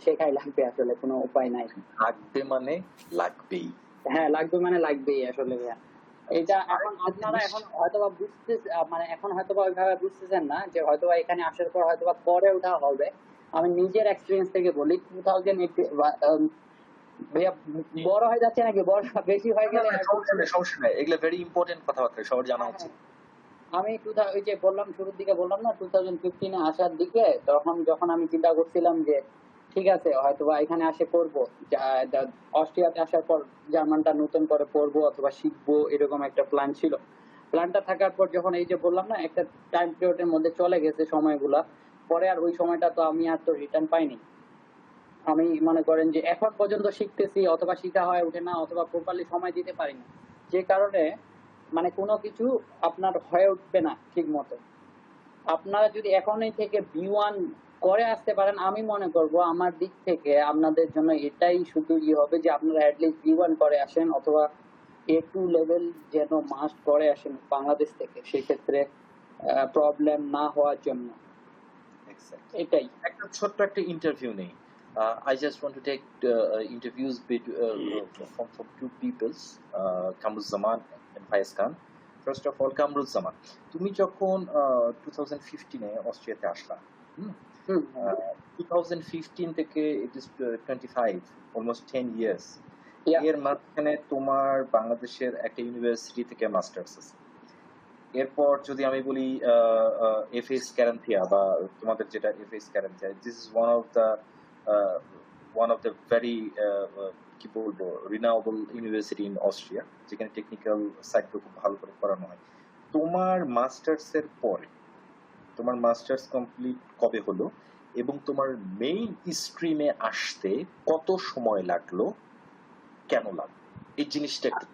S11: শেখাই লাগবে, আসলে কোনো উপায় নাই।
S3: লাগবে মানে লাগবেই।
S11: হ্যাঁ, লাগবে মানে লাগবেই আসলে। এটা এখন আপনারা এখন হয়তোবা মানে এখন হয়তোবা ওইভাবে বুঝতেছেন না যে হয়তোবা এখানে আসার পর হয়তোবা পরে ওঠা হবে। আমি নিজের এক্সপিরিয়েন্স থেকে বলি, 2008 ভাইয়া বড় হয়ে যাচ্ছে নাকি, বড় বেশি হয়ে গেলে
S3: সমস্যা নাই, এগুলো ভেরি ইম্পর্টেন্ট কথাবার্তা সবার জানা উচিত।
S11: আমি ওই যে বললাম শুরুর দিকে বললাম না 2015 আসার দিকে, যখন আমি চিন্তা করছিলাম যে ঠিক আছে হয়তোবা এখানে আসে পড়বো, অস্ট্রিয়াতে আসার পর জার্মানটা নতুন করে পড়বো অথবা শিখবো, এরকম একটা প্ল্যান ছিল। প্ল্যানটা থাকার পর যখন এই যে বললাম না একটা টাইম পিরিয়ডের মধ্যে চলে গেছে সময়গুলা, পরে আর ওই সময়টা তো আমি আর তো রিটার্ন পাইনি। আমি মনে করেন যে এখন পর্যন্ত শিখতেছি, অথবা শিখা হয়ে ওঠে না, অথবা প্রপারলি সময় দিতে পারি না, যে কারণে মানে কোনো কিছু আপনার হয়ে উঠবে না ঠিক মতো। আপনারা যদি এখনই থেকে B1 করে আসতে পারেন, আমি মনে করব আমার দিক থেকে আপনাদের জন্য এটাই শুধু হবে যে আপনারা অ্যাটলিস্ট B1 করে আসেন, অথবা A2 লেভেল যেন মাস্ট করে আসেন বাংলাদেশ থেকে, সেক্ষেত্রে প্রবলেম না হওয়ার জন্য। এটাই
S3: একটা ছোট্ট একটা ইন্টারভিউ নেই। I just want to take interviews from two people, Kamruzzaman and Faiz Khan. First of all, Kamruzzaman, তুমি যখন 2015 অস্ট্রিয়াতে আসলা, 2015 থেকে it is 25, almost 10 years, এর মাঝখানে তোমার বাংলাদেশের একটা ইউনিভার্সিটি থেকে মাস্টার্স আছে। এরপর যদি আমি বলি এফএস ক্যারেন্থিয়া বা তোমাদের যেটা FH Carinthia, this is one of the very কি বলবো রিনাউবল ইউনিভার্সিটি ইন অস্ট্রিয়া, যেখানে টেকনিক্যাল সাইডটা খুব ভালো করে পড়ানো হয়। তোমার মাস্টার্স এর পরে তোমার মাস্টার্স কমপ্লিট কবে হলো এবং তোমার মেইন স্ট্রিমে আসতে কত সময় লাগলো, কেন লাগলো, এই জিনিসটা একটু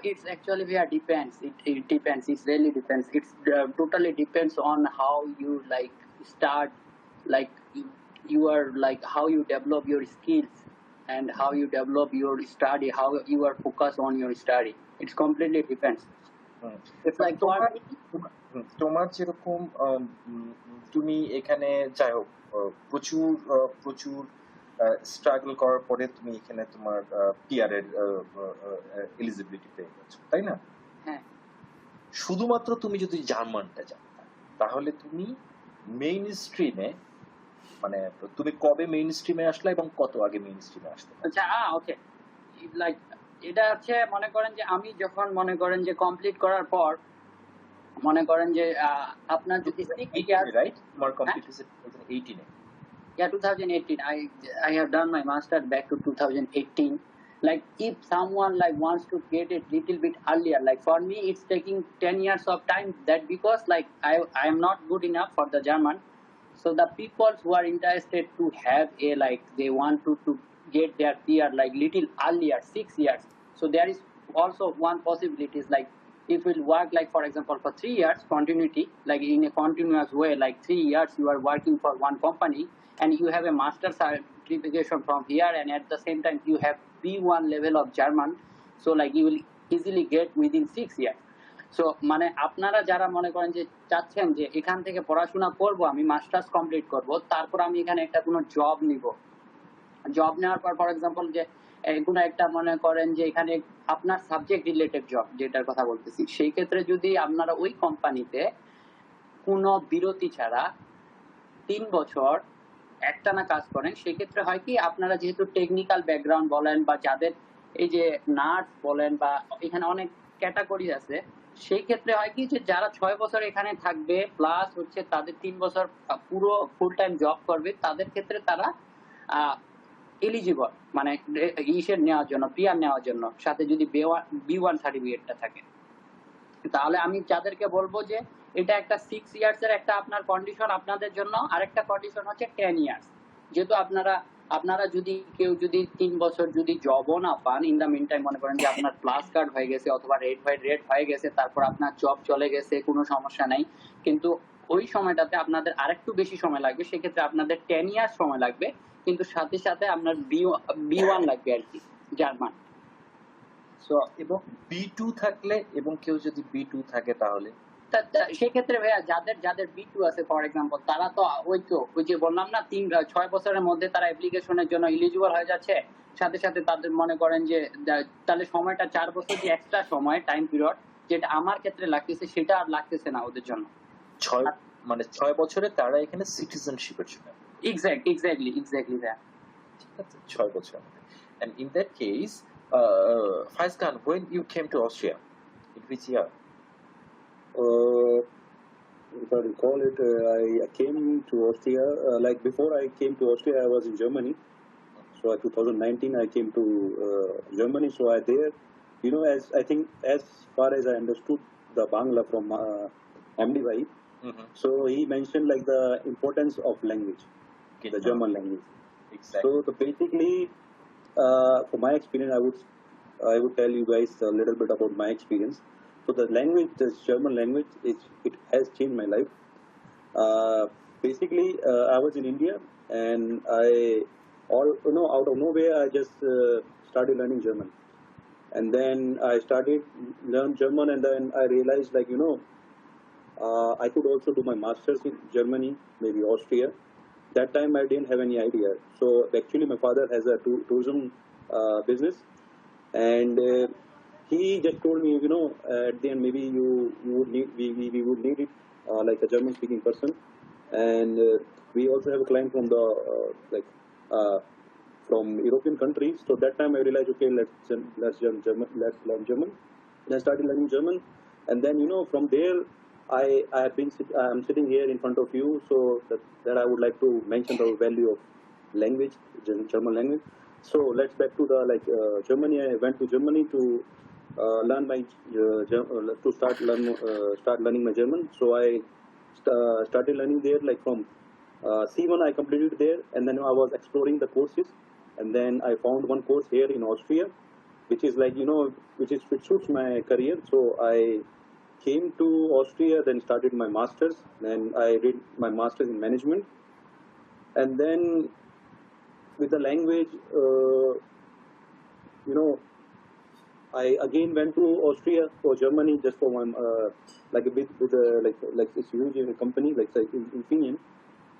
S11: it's actually depends. It depends. It really depends. It's totally depends on how you like start, like you are like how you develop your skills and how you develop your study, how you are focused on your study. It's completely depends. It's like
S3: তোমার যেরকম তুমি এখানে যাই হোক প্রচুর struggle করার পরে তুমি এখানে তোমার পিআর এর এলিজিবিলিটি পেয়ে গেছো, তাই না?
S11: হ্যাঁ।
S3: শুধুমাত্র তুমি যদি জার্মানটা জানতা তাহলে তুমি মেইন স্ট্রিমে মানে তুমি কবে মেইন স্ট্রিমে আসলে এবং কত আগে মেইন স্ট্রিমে আসতে?
S11: আচ্ছা, ওকে, লাইক এটা হচ্ছে মনে করেন যে আমি যখন মনে করেন যে কমপ্লিট করার পর মনে করেন যে আপনার যদি
S3: রাইট, তোমার কমপ্লিট হয়েছে 2018 এ।
S11: Yeah, 2018. I have done my master back to 2018. Like if someone like wants to get it little bit earlier, like for me it's taking 10 years of time, that because like I am not good enough for the German. So the people who are interested to have a like they want to get their PR like little earlier, 6 years. So there is also one possibility is like if we'll work like for example for 3 years continuity, like in a continuous way, like 3 years you are working for one company and you have a master certification from here, and at the same time you have B1 level of German, so like you will easily get within 6 years. So মানে আপনারা যারা মনে করেন যে চাচ্ছেন যে এখান থেকে পড়াশোনা করব, আমি মাস্টার্স কমপ্লিট করব, তারপর আমি এখানে একটা কোনো জব নিব, জব নেওয়ার পর ফর এক্সাম্পল যে কোনো একটা মনে করেন যে এখানে আপনার সাবজেক্ট রিলেটেড জব যেটার কথা বলতেছি, সেই ক্ষেত্রে যদি আপনারা ওই কোম্পানিতে কোনো বিরতি ছাড়া 3 বছর একটানা কাজ করেন, সেক্ষেত্রে হয় কি আপনারা যেহেতু টেকনিক্যাল ব্যাকগ্রাউন্ড বলেন বা যাদের এই যে নার্স বলেন বা এখানে অনেক ক্যাটাগরি আছে, সেই ক্ষেত্রে হয় কি যে যারা 6 বছর এখানে থাকবে প্লাস হচ্ছে তাদের 3 বছর পুরো ফুল টাইম জব করবে, তাদের ক্ষেত্রে তারা এলিজিবল মানে ইসের নেওয়ার জন্য, পিআর নেওয়ার জন্য, সাথে যদি B1 সার্টিফিকেটটা থাকে। তাহলে আমি যাদেরকে বলবো যে এটা একটা 6 ইয়ার্স এর একটা আপনার কন্ডিশন আপনাদের জন্য, আরেকটা কন্ডিশন হচ্ছে 10 ইয়ার্স। যেহেতু আপনারা যদি কেউ যদি 3 বছর যদি জবও না পান, ইন দা মিন টাইম মনে করেন যে আপনার প্লাস কার্ড হয়ে গেছে অথবা রেড হয়ে গেছে, তারপর আপনার জব চলে গেছে, কোনো সমস্যা নাই, কিন্তু ওই সময়টাতে আপনাদের আরেকটু বেশি সময় লাগবে, সেক্ষেত্রে আপনাদের 10 ইয়ার্স সময় লাগবে, কিন্তু সাথে সাথে আপনার B1 লাগবে আর কি, জার্মান।
S3: সো এবং B2 থাকলে এবং কেউ যদি B2 থাকে তাহলে
S11: সেক্ষেত্রে ভাইয়া যাদের B2 আছে ফর এক্সাম্পল, তারা তো ওই যে বললাম না 6 বছরের মধ্যে তারা অ্যাপ্লিকেশনের জন্য এলিজিবল হয়ে যাচ্ছে, সাথে সাথে তাদের মনে করেন যে তাহলে সময়টা 4 বছর যে এক্সট্রা সময় টাইম পিরিয়ড যেটা আমার ক্ষেত্রে লাগতেছে সেটা আর লাগতেছে না ওদের জন্য।
S3: 6 বছরে তারা এখানে সিটিজেনশিপের জন্য
S11: এক্স্যাক্টলি ভাইয়া,
S3: ঠিক আছে, 6 বছর। And in that case, Faizkan, when you came to Austria, in which year?
S10: If I recall it, I came to Austria, like before I came to Austria, I was in Germany. So in 2019, I came to Germany. So I there, you know, as far as I understood the Bangla from MD Bhai, so he mentioned like the importance of language, the German language.
S3: Exactly.
S10: So basically, from my experience, I would tell you guys a little bit about my experience. So the language, the German language, it has changed my life. Basically, I was in India, and out of nowhere, I just started learning German, and then I started learn German, and then I realized like I could also do my masters in Germany, maybe Austria. That time I didn't have any idea. So actually, my father has a tourism business, and he just told me, at the end maybe we would need it, like a German speaking person, and we also have a client from the from European countries. So that time I realized, okay, let's learn German. And I started learning German, and then from there I'm sitting here in front of you, so that I would like to mention the value of language, German language. So let's back to the Germany. I went to Germany to learn my to start learning my German. So I started learning there, like from C1 I completed there, and then I was exploring the courses, and then I found one course here in Austria, which is which suits my career. So I came to Austria, then started my masters. Then I did my masters in management, and then with the language, I again went to Austria or Germany just for one like this huge company like Infineon.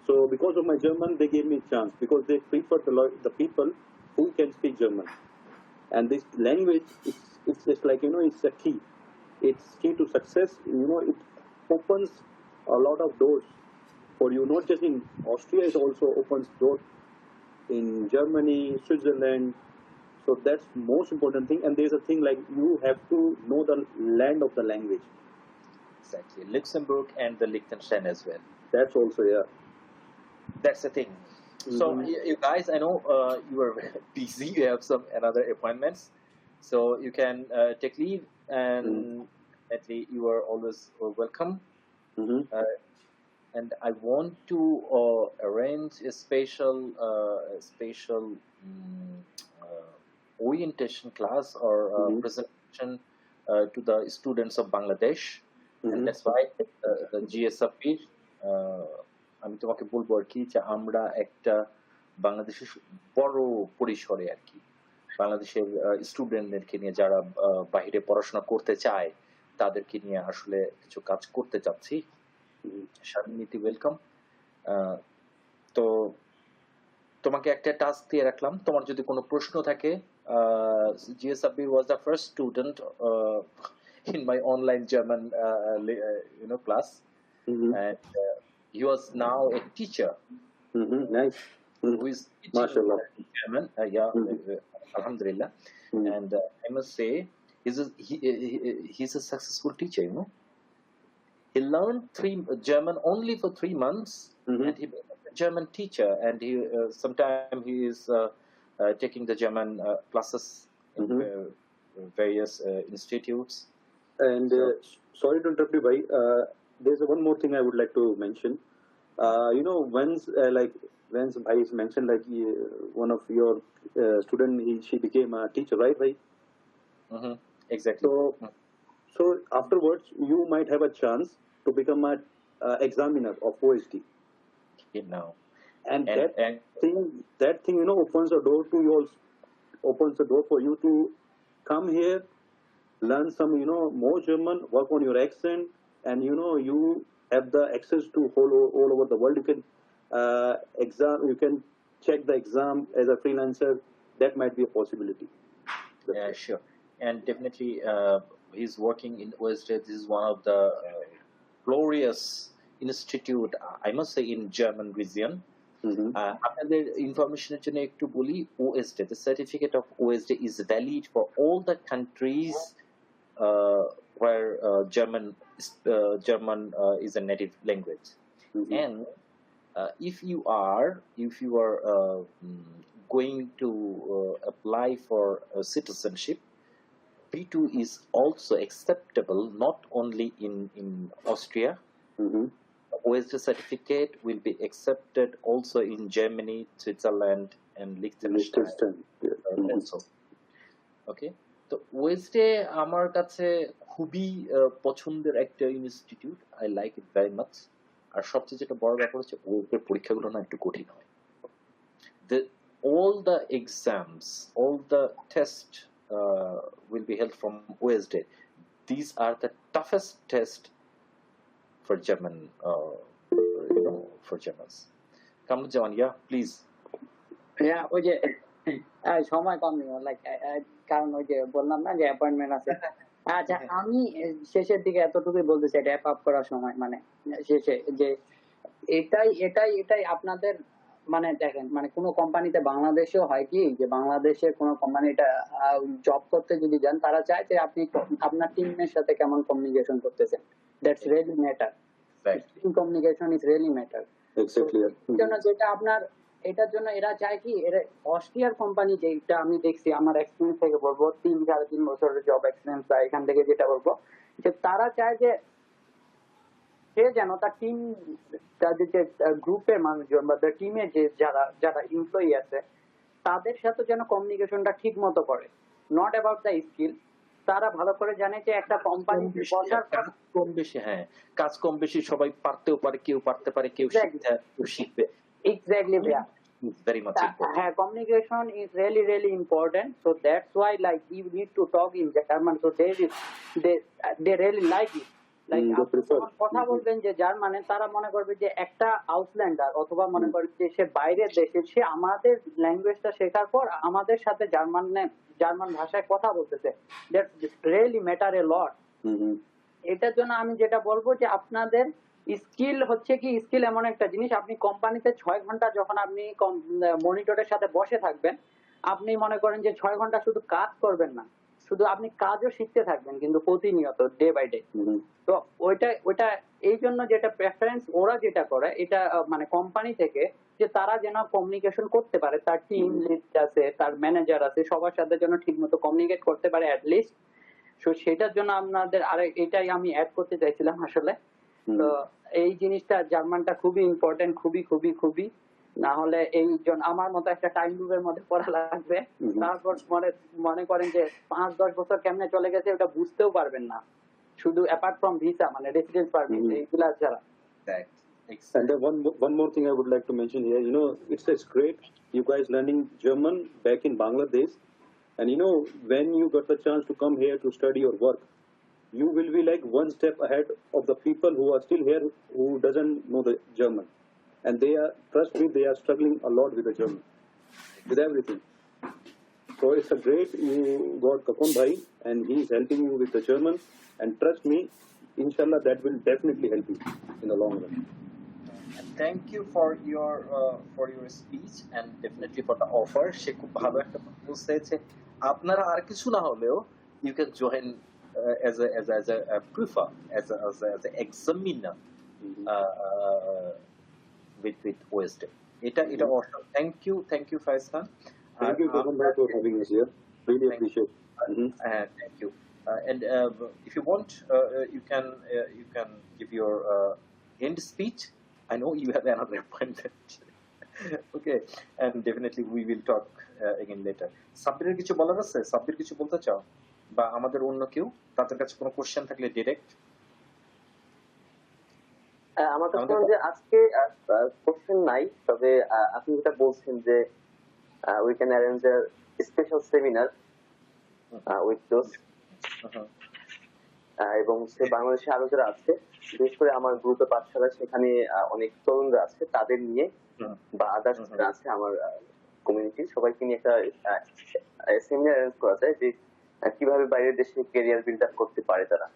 S10: So because of my German, they gave me a chance because they prefer the people who can speak German. And this language, it's just like it's a key. It's key to success. It opens a lot of doors for you, not just in Austria. It also opens doors in Germany, Switzerland. So that's most important thing. And there's a thing like you have to know the land of the language.
S3: Exactly, Luxembourg and the Liechtenstein as well.
S10: That's also, yeah.
S3: That's the thing. So you guys, I know you are busy. You have some another appointments, so you can take leave, and definitely you are always welcome. And I want to arrange a special orientation class or presentation to the students of Bangladesh, and that's why the GSFP আমি তোমাকে বলবো আর কি যে আমরা একটা বাংলাদেশের বড় পরিসরে আর কি বাংলাদেশের স্টুডেন্টদেরকে নিয়ে যারা বাইরে পড়াশোনা করতে চায় তাদেরকে নিয়ে আসলে কিছু কাজ করতে চাচ্ছি। শারমিতি ওয়েলকাম। তো তোমাকে একটা টাস্ক দিয়ে রাখলাম, তোমার যদি কোনো প্রশ্ন থাকে। GSFB was the first student in my online German class, and he was now a teacher.
S10: Nice.
S3: Who is teaching German. Alhamdulillah. And I must say, he's a successful teacher, you know. He learned German only for 3 months, and he became a German teacher, and he sometimes he is taking the German classes in various institutes.
S10: And sorry to interrupt you, bhai. There's one more thing I would like to mention. Once bhai is mentioned, like one of your student, she became a teacher, right, bhai?
S3: Exactly.
S10: So afterwards, you might have a chance to become an examiner of OSD. And that thing, opens the door to opens the door for you to come here, learn some, more German, work on your accent, and you have the access to all over the world. You can you can check the exam as a freelancer. That might be a possibility.
S3: Yeah, sure. And definitely he's working in OSD. This is one of the glorious institute, I must say, in German region. আপনাদের ইনফরমেশনের জন্য একটু বলি, OSD, the certificate of OSD is valid for all the countries where German is a native language. And if you are going to apply for citizenship, B2 is also acceptable not only in Austria. OSD certificate will be accepted also in Germany, Switzerland, and Liechtenstein. Also. Okay. তো ওয়েস্টে আমার কাছে খুবই পছন্দের একটা institute. I like it very much. আর সবচেয়ে যেটা বড় ব্যাপার হচ্ছে ওয়েস্টের পরীক্ষাগুলো না একটু কঠিন হয়। All the exams, all the tests will be held from OSD. These are the toughest tests for German, for Germans. Kamrujaman, yeah, please.
S11: Yeah, ওই যে সময় কম নেই, লাইক কারণ ওই যে বললাম না যে অ্যাপয়েন্টমেন্ট আছে। আচ্ছা, আমি শেষের দিকে এতটুকুই বলতে চাই, র্যাপ আপ করার সময়, মানে শেষে যে এটাই আপনাদের, মানে দেখেন, মানে কোনো কোম্পানিতে বাংলাদেশেও হয় কি যে বাংলাদেশের কোনো কোম্পানিটা জব করতে যদি যান, তারা চায় যে আপনি আপনার টিমের সাথে কেমন কমিউনিকেশন করতেছেন। That's really matter. Team communication is really matter.
S10: Exactly.
S11: যেটা আপনার এটার জন্য এরা চায় কি, এরা অস্ট্রিয়ার কোম্পানি, যেটা আমি দেখছি আমার এক্সপিরিয়েন্স থেকে বলবো, 3-3.5 বছরের জব এক্সপিরিয়েন্স বা এখান থেকে যেটা বলবো, যে তারা চায় যে সে যেন তার টিম, তাদের যে গ্রুপের মানুষজন বা তার টিমে যে যারা এমপ্লয়ি আছে তাদের সাথে যেন কমিউনিকেশনটা ঠিক মতো করে। Not about the skill. তারা ভালো করে জানে যে একটা কোম্পানি
S3: কম বেশি, হ্যাঁ, কাজ কম বেশি সবাই পারতেও পারে, কেউ পারতে পারে, কেউ শিখবে।
S11: Exactly, yeah.
S3: Very much important.
S11: Communication is really important. So that's why, like, you need to talk in German. So they really like it. Like, কথা বলবেন যে জার্মানে, তারা মনে করবে যে একটা আউটল্যান্ডার, অথবা মনে করবে যে সে বাইরের দেশে, সে আমাদের ল্যাঙ্গুয়েজটা শেখার পর আমাদের সাথে জার্মান ভাষায় কথা বলতেছে। That really matter a lot. এটার জন্য আমি যেটা বলবো যে আপনাদের স্কিল হচ্ছে কি, স্কিল এমন একটা জিনিস, আপনি কোম্পানিতে 6 ঘন্টা যখন আপনি মনিটরের সাথে বসে থাকবেন, আপনি মনে করেন যে 6 ঘন্টা শুধু কাজ করবেন না, শুধু আপনি কাজও শিখতে থাকবেন, কিন্তু প্রতিনিয়ত, ডে বাই ডে। তো ওইটা এই জন্য যেটা প্রেফারেন্স ওরা যেটা করে এটা মানে কোম্পানি থেকে যে তারা যেন কমিউনিকেশন করতে পারে, তার টিম লিড আছে, তার ম্যানেজার আছে, সবার সাথে যেন ঠিকমতো কমিউনিকেট করতে পারে অ্যাটলিস্ট। সো সেটার জন্য আপনাদের এটাই আমি অ্যাড করতে চাইছিলাম আসলে। তো এই জিনিসটা জার্মানটা খুবই ইম্পর্টেন্ট, খুবই খুবই খুবই, না হলে এই আমার মতো একটা টাইম লুপের মধ্যে পড়া লাগবে, তারপর মনে করেন যে 5-10 বছর কেমনে চলে গেছে ওটা বুঝতেও পারবেন না, শুধু অ্যাপার্ট ফ্রম ভিসা মানে রেসিডেন্স পারমিট এইগুলা ছাড়া।
S10: And one more thing I would like to mention here, you know, it's great you guys learning German back in Bangladesh, and you know, when you got the chance to come here to study or work, you will be like one step ahead of the people who are still here who doesn't know the German, and they are, trust me, they are struggling a lot with the German, with everything. So it's a great you got Kapon Bhai, and he is helping you with the German, and trust me, inshallah that will definitely help you in the long run.
S3: Thank you for your speech and definitely for the offer. সে খুব ভালো একটা বলছে যে আপনারা আর কিছু না হলেও you can join as a prefer as a examiner with Western. এটা awesome. Thank you Faiz Khan.
S10: Thank you Kapon Bhai for having us here, really appreciate.
S3: Thank you. And if you want, you can give your end speech. I know you have another appointment. Okay, and definitely we will talk again later. সাব্বিরের কিছু বলার আছে? সাব্বির কিছু বলতে চাও, বা আমাদের অন্য কেউ তাদের কাছে কোনো কোশ্চেন থাকলে ডিরেক্ট?
S2: আমার কাছে মনে হয় যে আজকে কোশ্চেন নাই, তবে আপনি যেটা বলছেন যে we can arrange a special seminar with those, এবং সে বাংলাদেশে আরো যারা আছে, বিশেষ করে আমার গ্রুপে পাঠশালা, সেখানে অনেক তরুণরা আছে, তাদের নিয়ে বা আদার্স যারা আছে আমার কমিউনিটি, সবাইকে নিয়ে একটা সেমিনার অ্যারেঞ্জ করা যায় যে কিভাবে বাইরের দেশে ক্যারিয়ার বিল্ড আপ করতে পারে তারা।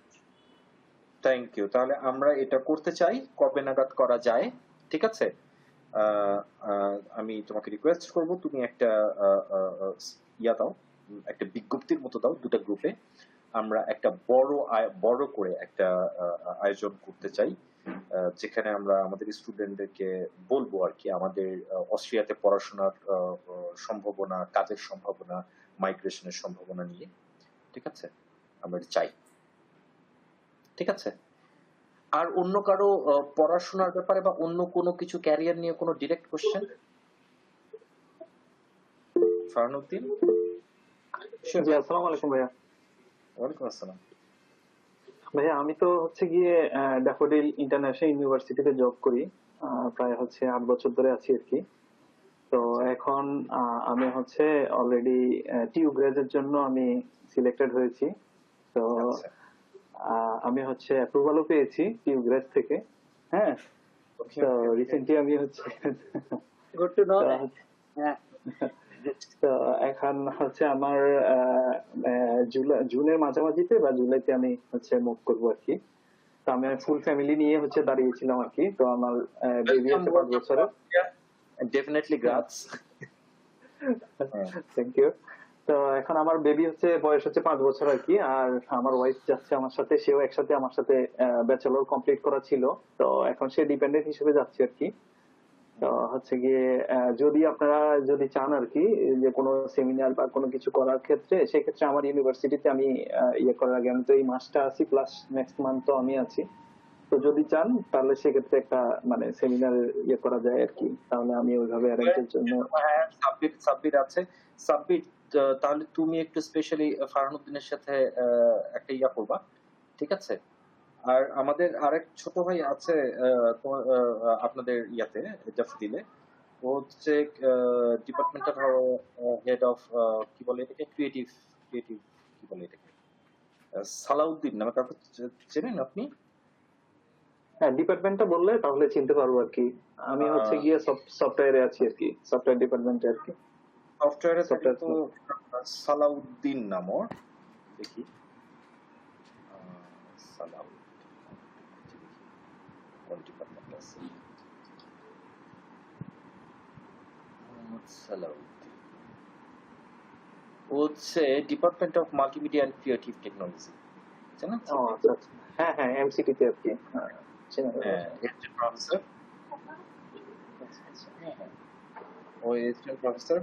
S3: Thank you. তাহলে আমরা এটা করতে চাই, কবে নাগাদ করা যায়? ঠিক আছে, আমি তোমাকে রিকোয়েস্ট করব তুমি একটা ইয়া দাও, একটা বিজ্ঞপ্তির মতো দাও দুটো গ্রুপে। আমরা একটা বড় করে একটা আয়োজন করতে চাই, যেখানে আমরা আমাদের স্টুডেন্টদেরকে বলবো আর কি আমাদের অস্ট্রিয়াতে পড়াশোনার সম্ভাবনা, কাজের সম্ভাবনা, মাইগ্রেশনের সম্ভাবনা নিয়ে। ঠিক আছে, আমরা চাই। ঠিক আছে, আর অন্য কারো পড়াশোনার ব্যাপারে বা অন্য কোনো কিছু ক্যারিয়ার নিয়ে কোনো ডিরেক্ট কোশ্চেন? ফারহানুদ্দিন।
S4: জি, আসসালামু আলাইকুম ভাইয়া।
S3: ওয়ালাইকুম আসসালাম।
S4: ভাইয়া আমি তো হচ্ছে গিয়ে ড্যাফোডিল ইন্টারন্যাশনাল ইউনিভার্সিটিতে জব করি, প্রায় হচ্ছে 8 বছর ধরে আছি আর কি। তো এখন আমি হচ্ছে অলরেডি টিউ গ্রেডের জন্য আমি সিলেক্টেড হয়েছি। তো আমি হচ্ছে অ্যাপ্রুভালও পেয়েছি টিউ গ্রেড থেকে। হ্যাঁ, তো রিসেন্টলি আমি হচ্ছে
S11: গুড টু নো। হ্যাঁ,
S4: তো এখন হচ্ছে আমার জুনের মাঝামাঝিতে বা জুলাইতে আমি হচ্ছে মুভ করবো আর কি। তো আমি ফুল ফ্যামিলি নিয়ে হচ্ছে দাঁড়িয়েছিলাম আর কি। তো আমার বেবি আছে 5 বছরের।
S3: Definitely grats.
S4: Thank you. তো এখন আমার বেবি হচ্ছে বয়স হচ্ছে 5 বছর আর কি। আর আমার ওয়াইফ যাচ্ছে আমার সাথে, সেও একসাথে আমার সাথে ব্যাচেলর কমপ্লিট করা ছিল। তো এখন সে ডিপেন্ডেন্ট হিসেবে যাচ্ছে আর কি। তো হচ্ছে গিয়ে যদি আপনারা যদি চান আর কি যে কোনো সেমিনার বা কোনো কিছু করার ক্ষেত্রে, সেক্ষেত্রে আমার ইউনিভার্সিটিতে আমি ইয়ে করার আগে, আমি তো এই মাসটা আছি প্লাস নেক্সট মান্থ তো আমি আছি। তো যদি চান তাহলে সেক্ষেত্রে একটা মানে সেমিনার ইয়ে করা যায় আর কি। তাহলে আমি ওইভাবে অ্যারেঞ্জের জন্য।
S3: সাব্বির আছে। সাব্বির, তাহলে তুমি একটু স্পেশালি ফারহানুদ্দিনের সাথে একটা ইয়া করবা, ঠিক আছে? আর আমাদের আরেক ছোট ভাই আছে আপনাদের ইয়াতে জাফদিলে, ও হচ্ছে ডিপার্টমেন্টাল হেড অফ কি বলে এটাকে, ক্রিয়েটিভ কি বলে এটাকে, সালাউদ্দিন নামে কাউকে চেনেন আপনি?
S4: হ্যাঁ, ডিপার্টমেন্টটা বললে তাহলে চিনতে পারবো আর কি। আমি হচ্ছে গিয়ে সফটওয়্যারে আছি আর কি, সফটওয়্যার ডিপার্টমেন্টে আর কি।
S3: সফটওয়্যারে তো সালাউদ্দিন নাম ওর, দেখি সালাউদ্দিন কোন ডিপার্টমেন্ট আছে। সালাউদ্দিন হচ্ছে department of multimedia and creative technology, জানেন?
S4: হ্যাঁ হ্যাঁ, এমসিটি তে আর কি।
S3: হ্যাঁ এসিস্ট্যান্ট প্রফেসর। হ্যাঁ হ্যাঁ ওই এসিস্ট্যান্ট প্রফেসর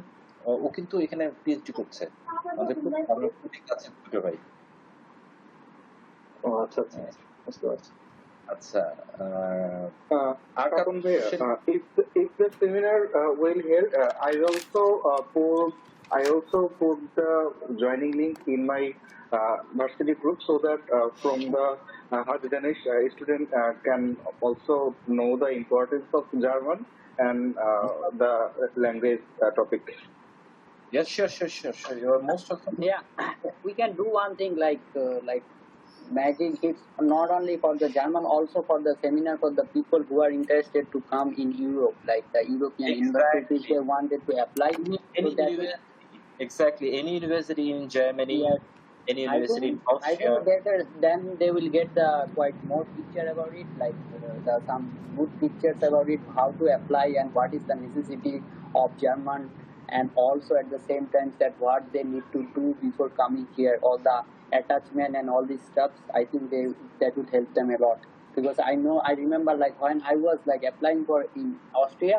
S3: ও কিন্তু এখানে পিএইচডি করছে, আমাদের খুব আমরা খুবই কাছের ছোট ভাই।
S6: ও আচ্ছা আচ্ছা
S3: হ্যাঁ,
S6: বুঝতে পারছি।
S3: আচ্ছা আর
S6: Tapun Bhai, if the seminar will held, I also put the joining link in my varsity group so that from the Danish student can also know the importance of German and the language topic.
S3: yes sure you are most welcome.
S11: Yeah, we can do one thing like making it not only for the German, also for the seminar for the people who are interested to come in Europe, like the European universities they wanted to apply.
S3: Any
S11: So that
S3: exactly any university in Germany,
S11: Yes.
S3: any
S11: I
S3: university in
S11: think
S3: Austria.
S11: better then they will get the quite more picture about it, like some good pictures about it, how to apply and what is the necessity of German, and also at the same time that what they need to do before coming here, all the attachment and all these stuff. I think that would help them a lot, because I remember like when I was like applying for in Austria,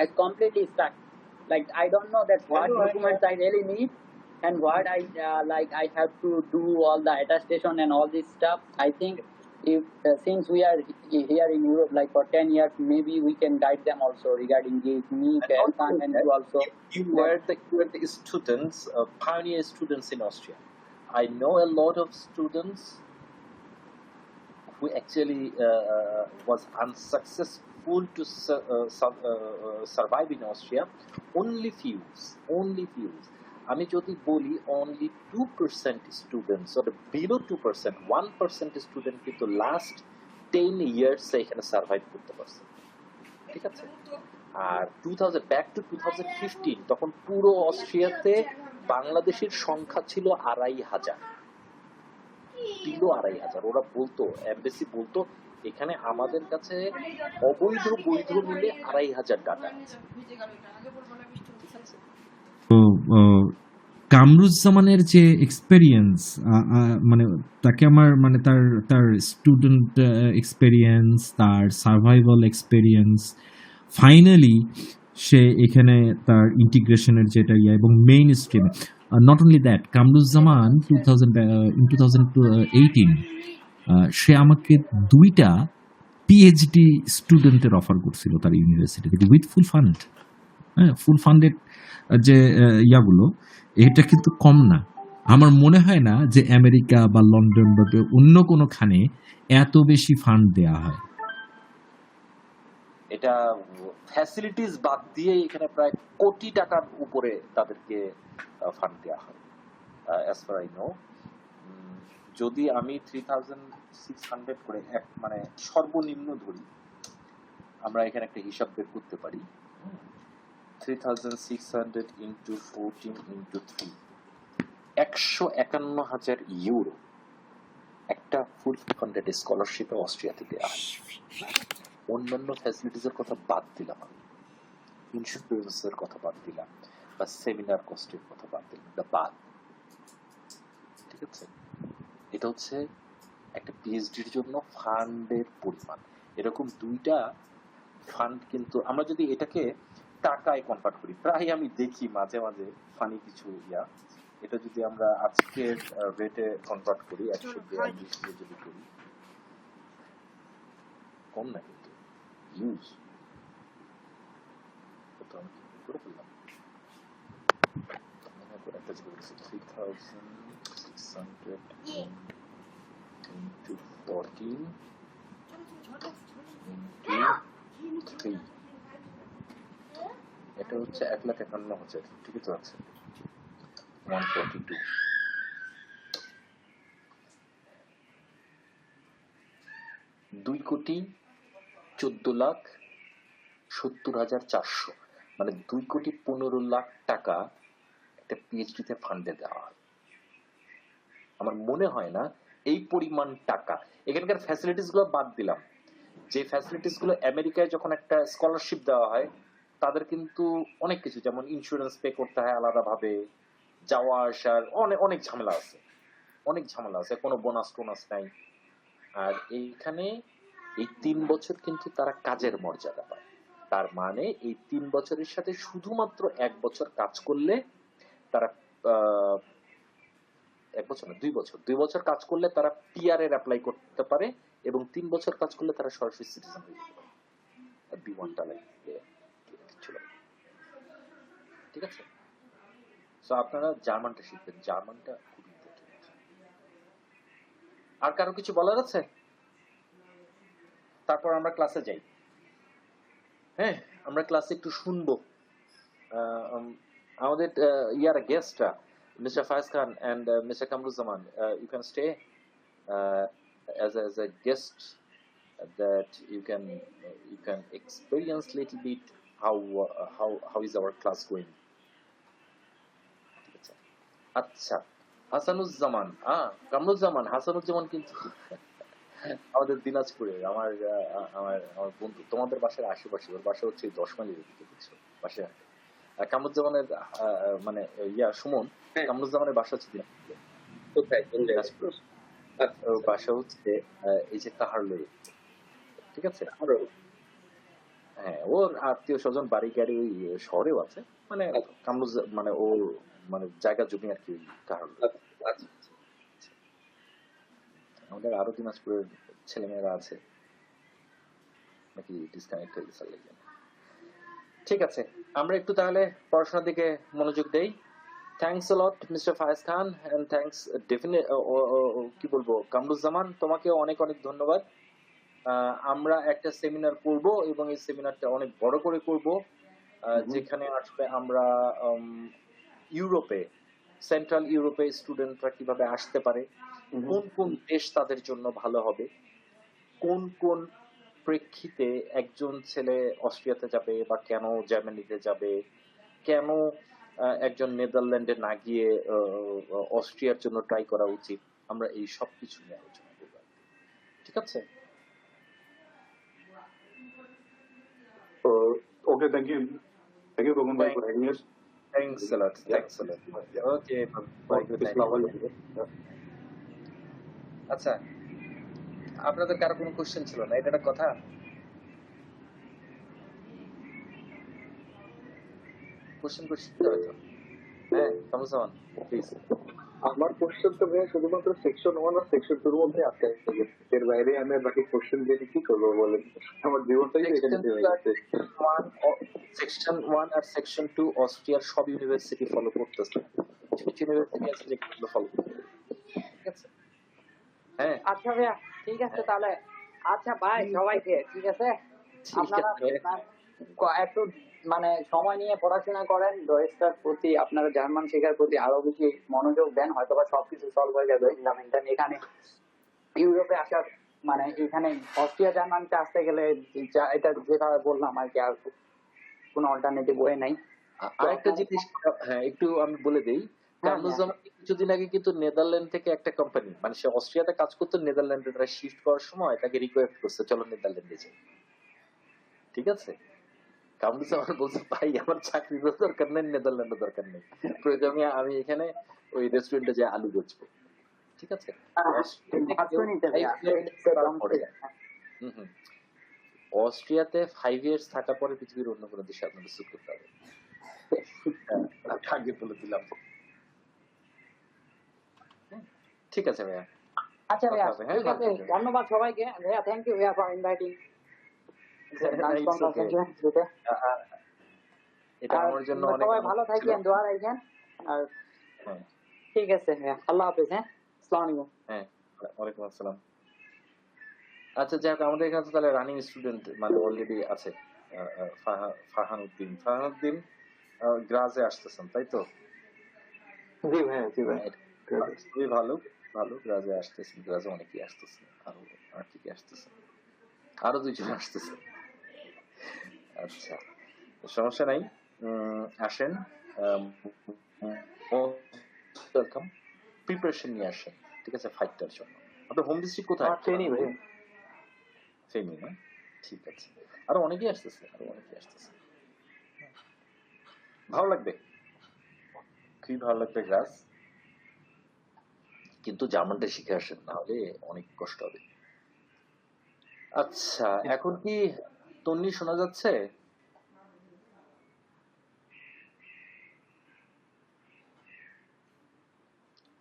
S11: I completely stuck. Like I don't know that what documents I really need and what I have to do all the attestation and all this stuff. I think if since we are here in Europe like for 10 years, maybe we can guide them also regarding this. Me, Faizan, and you also.
S3: You were the students, pioneer students in Austria. I know a lot of students who actually was unsuccessful to survive in Austria. Only fews. আমি যদি বলি only 2% students or below 2%, 1% student কিন্তু last 10 years এখানে survive করতে পারছে, ঠিক আছে। আর 2000 back to 2015 তখন পুরো অস্ট্রিয়াতে বাংলাদেশের সংখ্যা ছিল 2500, বিলো 2500। ওরা বলতো, এমবেসি বলতো এখানে আমাদের কাছে অবৈধ বৈধ মিলে 2500 ডাটা আছে, ঠিক আছে।
S8: তো কামরুজ্জামানের যে এক্সপেরিয়েন্স, মানে তাকে আমার মানে তার স্টুডেন্ট এক্সপেরিয়েন্স, তার সার্ভাইভাল এক্সপেরিয়েন্স, ফাইনালি সে এখানে তার ইন্টিগ্রেশনের যেটা এবং মেইন স্ট্রিমে। নট অনলি দ্যাট, কামরুজ্জামান 2018 সে আমাকে 2টা পিএইচডি স্টুডেন্টের অফার করছিল তার ইউনিভার্সিটি থেকে উইথ ফুল ফান্ড। হ্যাঁ, ফুল ফান্ডেড যে ইয়াগুলো, এটা কিন্তু কম না। আমার মনে হয় না যে আমেরিকা বা লন্ডন বা অন্য কোনোখানে এত বেশি ফান্ড দেয়া হয়।
S3: এটা ফ্যাসিলিটিস বাদ দিয়ে এখানে প্রায় কোটি টাকার উপরে তাদেরকে ফান্ড দেওয়া হয় অ্যাজ ফার আই নো। যদি আমি 3600 করে মানে সর্বনিম্ন ধরি, আমরা এখানে একটা হিসাব বের করতে পারি। 3600 ইন্টু 14 ইন্টু 3, 151,000 ইউরো একটা ফুল ফান্ডেড স্কলারশিপে অস্ট্রিয়াতে দেওয়া হয়। অন্যান্য ফ্যাসিলিটিসের কথা বাদ দিলাম, আমি ইন্স্যুরেন্সের কথা বাদ দিলাম, বা সেমিনার কস্টের কথা বাদ দিলাম, এটা বাদ, ঠিক আছে। এটা হচ্ছে একটা পিএইচডির জন্য ফান্ডের পরিমাণ। এরকম 2টা ফান্ড কিন্তু আমরা যদি এটাকে টাকায় কনভার্ট করি, প্রায় আমি দেখি মাঝে মাঝে ফানি কিছু এটা যদি আমরা আজকের রেটে কনভার্ট করি 142 দিয়ে যদি করি, কম না কিন্তু ইউজ কত আমি করে ফেললাম। একটা যে বলছি 3600 into 14 into 3, এটা হচ্ছে 1,51,000, ঠিকই তো আছে। 142 2,14,70,400, মানে 2,15,00,000 টাকা একটা পিএইচডি তে ফান্ডে দেওয়া হয়। আমার মনে হয় না এই পরিমাণ টাকা, এখানকার ফ্যাসিলিটিস গুলো বাদ দিলাম, যে ফ্যাসিলিটিস গুলো আমেরিকায় যখন একটা স্কলারশিপ দেওয়া হয় তাদের কিন্তু অনেক কিছু, যেমন ইন্স্যুরেন্স পে করতে হয় আলাদা ভাবে, যাওয়া আসার অনেক ঝামেলা আছে, কোনো বোনাস টোনাস নাই। আর এইখানে এই 3 বছর কিন্তু তারা কাজের মর্যাদা পায়। তার মানে এই 3 বছরের সাথে শুধুমাত্র 1 বছর কাজ করলে তারা 1 বছর না 2 বছর কাজ করলে তারা পিআর এর অ্যাপ্লাই করতে পারে এবং 3 বছর কাজ করলে তারা সরাসরি সিটিজেন হয়ে যেতে পারে। আর B1টা লাগে কিছু লাগে। ঠিক আছে, সো আপনারা জার্মানটা শিখবেন, জার্মানটা খুব ইম্পর্টেন্ট। আর কারো কিছু বলার আছে? তারপর আমরা ক্লাসে যাই। হ্যাঁ, আমরা ক্লাসে একটু শুনবো। আমাদের ইয়ারা গেস্টরা Mr. Faiz Khan and Mr. Kamruzaman, you can stay as a guest that you can experience little bit how is our class going. আচ্ছা, হাসানুজ্জামান, কামরুজ্জামান, হাসানুজ্জামান কিন্তু আমাদের দিনাজপুরের আমার আমার বন্ধু, তোমাদের বাসার আশেপাশে, ওর বাসা হচ্ছে 10 মাইলের দিকে, বুঝছো, বাসা। কামরুজ্জামানের মানে সুমন, কামরুজ্জামানের বাসা হচ্ছে দিনাজপুরে।
S1: কোথায়, কোন জায়গায়?
S3: ওর বাসা হচ্ছে এই যে কাহারলে। ঠিক আছে, হ্যাঁ, ওর আত্মীয় স্বজন বাড়ি গাড়ি ওই শহরেও আছে, মানে মানে ওর মানে জায়গা জমি আর কি কাহারলে। আমাদের আরো দিনাজপুরের ছেলেমেয়েরা আছে নাকি ডিসকানেক্ট হয়ে গেছে। ঠিক আছে, আমরা একটু তাহলে পড়াশোনার দিকে মনোযোগ দেই। Thanks a lot mister Faiz Khan and thanks definite কি বলবো কামরুজ্জামান, তোমাকেও অনেক অনেক ধন্যবাদ। আমরা একটা সেমিনার করব এবং এই সেমিনারটা অনেক বড় করে করব, যেখানে আসলে আমরা ইউরোপে, সেন্ট্রাল ইউরোপে স্টুডেন্টরা কিভাবে আসতে পারে, কোন কোন দেশ তাদের জন্য ভালো হবে, কোন কোন প্রেক্ষিতে একজন ছেলে অস্ট্রিয়াতে যাবে বা কেন জার্মানিতে যাবে, কেন একজন নেদারল্যান্ডে না গিয়ে অস্ট্রিয়ার জন্য ট্রাই করা উচিত, আমরা এই সব কিছু নিয়ে আলোচনা করব। ঠিক আছে?
S10: Okay, thank you, Gogun bhai, for having us.
S3: Thanks a lot. Okay, bye. Good night. আচ্ছা, আপনাদের কারো কোনো কোশ্চেন ছিল না? এটা একটা কথা। কোশ্চেন হয়তো। হ্যাঁ, কামরুজ্জামান, প্লিজ।
S6: আমার কোশ্চেন তো ভাই শুধুমাত্র সেকশন 1 আর সেকশন 2 এর মধ্যে আটকে গেছে। এর বাইরে আমি বাকি কোশ্চেন দিয়ে কি করব বলেন? আমার জীবনটাই এখানে হয়ে গেছে।
S3: সেকশন 1 আর সেকশন 2 অস্ট্রিয়ার সব ইউনিভার্সিটি ফলো করতেছে। কিছু ইউনিভার্সিটি আছে যেগুলো ফলো করতেছে। ঠিক আছে? হ্যাঁ,
S11: আচ্ছা ভাইয়া, ঠিক আছে তাহলে। আচ্ছা ভাই, সবাইকে ঠিক আছে, আপনারা একটু মানে সময় নিয়ে পড়াশোনা করেন, ডয়েসটার প্রতি, আপনারা জার্মান শেখার প্রতি আরো বেশি মনোযোগ দেন, হয়তো বা সবকিছু সলভ হয়ে যাবে। এখানে ইউরোপে আসার মানে এখানে অস্ট্রিয়া জার্মানিতে আসতে গেলে এটা যেভাবে বললাম আর কি, আর কোনো অল্টারনেটিভ ওয়ে নাই।
S3: আরেকটা জিনিস হ্যাঁ একটু আমি বলে দেই, কামরুজ্জামান কিছুদিন আগে কিন্তু নেদারল্যান্ড থেকে একটা কোম্পানি, মানে সে অস্ট্রিয়াতে কাজ করতো, নেদারল্যান্ডে তারা শিফট করার সময় তাকে রিকোয়েস্ট করছে চলো নেদারল্যান্ডে যাই। ঠিক আছে, কামরুজ্জামান বলছে ভাই আমার চাকরিরও দরকার নেই, নেদারল্যান্ডের দরকার নেই, প্রয়োজনে আমি এখানে ওই রেস্টুরেন্টে যাই আলু বেচবো। ঠিক আছে, অস্ট্রিয়াতে 5 ইয়ার্স থাকার পরে পৃথিবীর অন্য কোনো দেশে আপনাদের সুট করতে হবে। আগে বলে দিলাম। ঠিক আছে ভাইয়া।
S11: আচ্ছা ভাইয়া, ঠিক আছে, ধন্যবাদ সবাইকে। ভাইয়া থ্যাংক ইউ ভাইয়া ফর ইনভাইটিং।
S3: এটা আমার জন্য অনেক।
S11: সবাই ভালো থাকেন, দোয়া রাখবেন। আর ঠিক আছে ভাইয়া, আল্লাহ হাফেজ। হ্যাঁ, আসসালামু আলাইকুম।
S3: হ্যাঁ, ওয়ালাইকুম আসসালাম। আচ্ছা যাক, আমাদের এখানে তো তাহলে রানিং স্টুডেন্ট মানে অলরেডি আছে। ফারহানুদ্দিন গ্রাজে আসতেছেন, তাই তো?
S4: জি ভাই, জি ভাই,
S3: খুবই ভালো ভালো। গ্রাজে আসতেছেন, গ্রাজে অনেকেই আসতেছেন, আরো আর কি আসতেছেন, আরো 2 জন আসতেছে। আচ্ছা, সমস্যা নাই, আসেন, ওয়েলকাম, প্রিপারেশন নিয়ে আসেন। ঠিক আছে, ফাইটটার জন্য। আপনার হোম ডিস্ট্রিক্ট কোথায়?
S4: ফেনী ভাই।
S3: ফেনী না? ঠিক আছে, আরো অনেকেই আসতেছে, ভালো লাগবে, খুবই ভালো লাগবে গ্রাস। কিন্তু জার্মানটা শিখে আসেন, না হলে অনেক কষ্ট হবে। আচ্ছা, এখন কি তন্নি শোনা যাচ্ছে?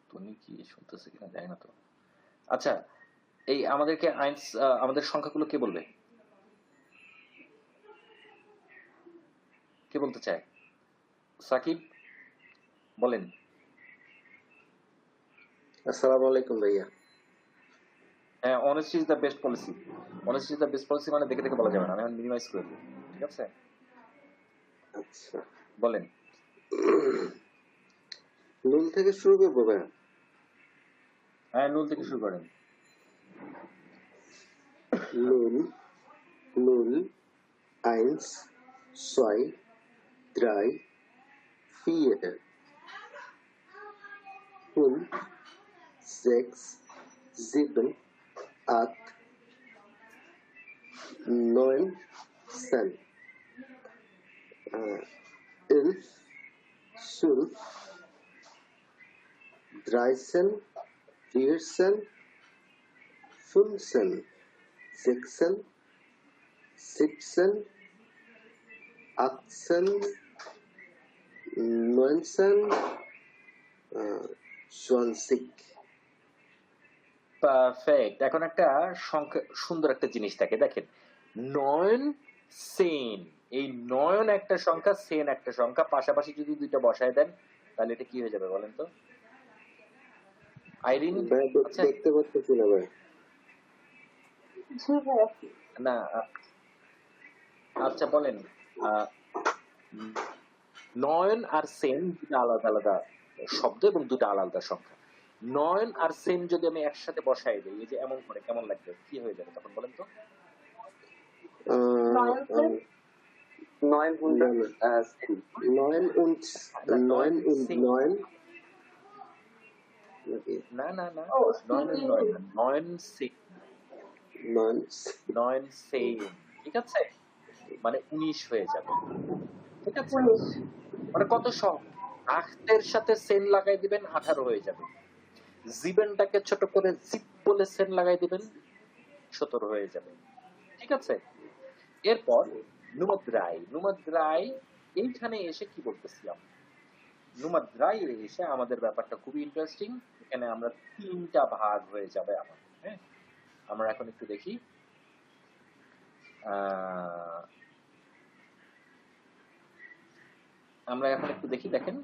S3: তন্নি কি শুনতেছে কিনা জানি না তো। আচ্ছা, এই আমাদেরকে আইনস আমাদের সংখ্যাগুলো কে বলবে? কে বলতে চায়? সাকিব বলেন।
S1: আসসালামু আলাইকুম ভাইয়া।
S3: হ্যাঁ, honesty is the best policy. Honesty is the best policy মানে দেখে দেখে বলা যাবে না, আমি মিনিমাইজ করে দিই, ঠিক আছে?
S1: আচ্ছা,
S3: বলেন।
S1: নুন থেকে শুরু করবো ভাইয়া?
S3: হ্যাঁ, নুল থেকে শুরু করেন।
S1: নুন, নুল, eins, zwei, drei, vier, 5, 6, 7, 8, 9, 10, 11, 12, 13, 14, 15, 16, 17, 18, 19, 20.
S3: Perfect. এখন একটা সংখ্যা, সুন্দর একটা জিনিস থাকে, দেখেন 9 সেন। এই 9 একটা সংখ্যা, সেন একটা সংখ্যা, পাশাপাশি যদি দুইটা বসায় দেন তাহলে এটা কি হয়ে যাবে বলেন তো? আইরিন আচ্ছা
S1: দেখতে পাচ্ছি না ভাই।
S7: জি ভাইয়া।
S3: না, আচ্ছা বলেন। নয়ন আর সেন দুটো আলাদা আলাদা শব্দ এবং দুটো আলাদা সংখ্যা। নয়ন আর সেন যদি আমি একসাথে বসাই দিই, এই যে এমন করে, কেমন লাগবে, কি হয়ে যাবে তখন বলেন তো?
S2: 9 und 10.
S1: 9 und 9 und 9.
S3: না না না,
S7: ও
S3: 9 and 9 না, 9 সেন। 9 সেন, ঠিক আছে? মানে 19 হয়ে যাবে, ঠিক আছে? মানে কত সহজ, আখতের সাথে সেন লাগাই দিবেন, 18 হয়ে যাবে। জীবনটাকে ছোট করে জিপ বলে সেন লাগাই দিবেন, 17 হয়ে যাবে, ঠিক আছে? এরপর নুমদ্রাই। নুমদ্রাই এইখানে এসে কি বলতেছিলাম? নুমদ্রাই এসে আমাদের ব্যাপারটা খুবই ইন্টারেস্টিং। এখানে আমরা 3টা ভাগ হয়ে যাবে আমাদের। হ্যাঁ, আমরা এখন একটু দেখি। আমরা এখন একটু দেখি, দেখেন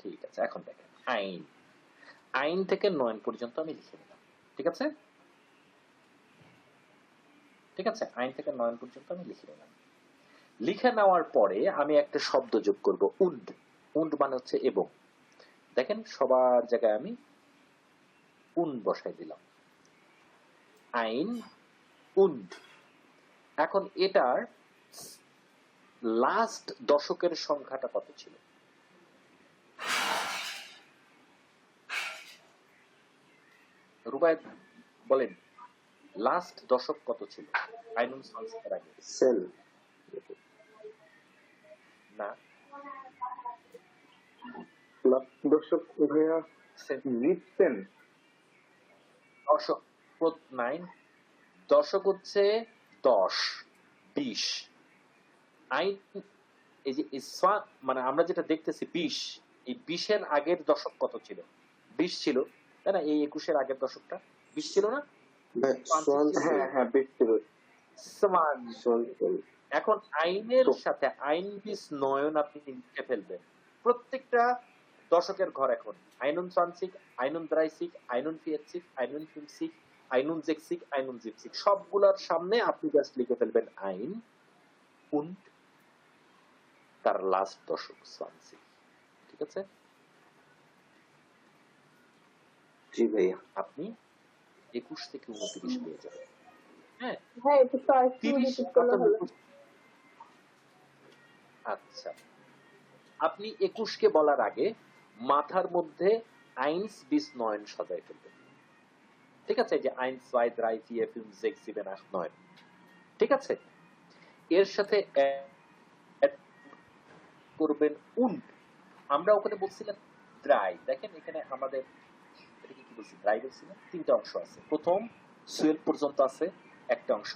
S3: ঠিক আছে। এখন দেখেন আইন, আইন থেকে 9 পর্যন্ত আমি লিখে নিলাম, ঠিক আছে? ঠিক আছে, আইন থেকে 9 পর্যন্ত আমি লিখে নিলাম। লিখে নেওয়ার পরে আমি একটা শব্দ যোগ করব, উন্ড। উন্ড মানে হচ্ছে এবং। দেখেন সবার জায়গায় আমি উন্ড বসাই দিলাম, আইন উন্ড। এখন এটার লাস্ট দশকের সংখ্যাটা কত ছিল? রুবায়েত বলেন, লাস্ট দশক কত ছিল আইনুন সংস্কার আগে?
S1: সেন
S3: না,
S6: দর্শক ভাইয়া লিখছেন
S3: দশক 9। দশক হচ্ছে 10, 20। আইন এই যে মানে আমরা যেটা দেখতেছি 20, এই 20-এর আগের দশক কত ছিল? 20 ছিল, তাই না? এই 21-এর আগের দশকটা 20 ছিল না?
S6: হ্যাঁ বেশ ছিল।
S3: এখন আইনের সাথে আইন 20 নয়ন আপনি লিখে ফেলবেন প্রত্যেকটা দশকের ঘর। এখন আইনুন 20, আইনুন 30, আইনুন 40, আইনুন 50, আইনুন 60, আইনুন 70, সবগুলোর সামনে আপনি জাস্ট লিখে ফেলবেন আইন und তার লাস্ট দশক 20, ঠিক আছে?
S1: জি ভাইয়া।
S3: আপনি 21 থেকে 29 পেয়ে যাবেন। হ্যাঁ
S7: হ্যাঁ, একটু রিপিট করলে হলো।
S3: আচ্ছা, আপনি 21 কে বলার আগে মাথার মধ্যে 1 bis 9 সাজাই ফেলবেন, ঠিক আছে? যে 1, 2, 3, 4, 5, 6, 7, 8, 9, ঠিক আছে? এর সাথে করবেন উন্ড। আমরা ওখানে বলছিলাম ড্রাই। দেখেন এখানে আমাদের এটাকে কি বলছি, ড্রাই বলছিলাম। তিনটা অংশ আছে, প্রথম সুয়েল পর্যন্ত আছে একটা অংশ,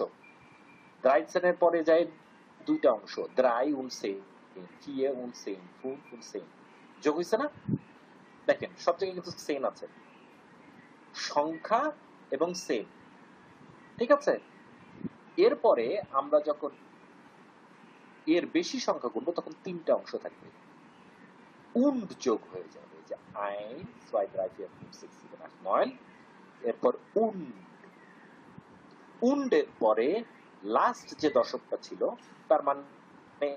S3: ড্রাইসেনের পরে যায় দুইটা অংশ, ড্রাই উন সেন, ফিয়ে উন সেন, ফুন উন সেন। যোগ হয়েছে না? দেখেন সব জায়গায় কিন্তু সেন আছে, সংখ্যা এবং সেন, ঠিক আছে। এরপরে আমরা যখন এর বেশি সংখ্যা করবো তখন তিনটা অংশ থাকবে, উন্ড যোগ হয়ে যাবে, যে আইন ছয় drei vier fünf sechs sieben acht neun, এরপর উন্ড। উন্ডের পরে লাস্ট যে দশকটা ছিল, তার মানে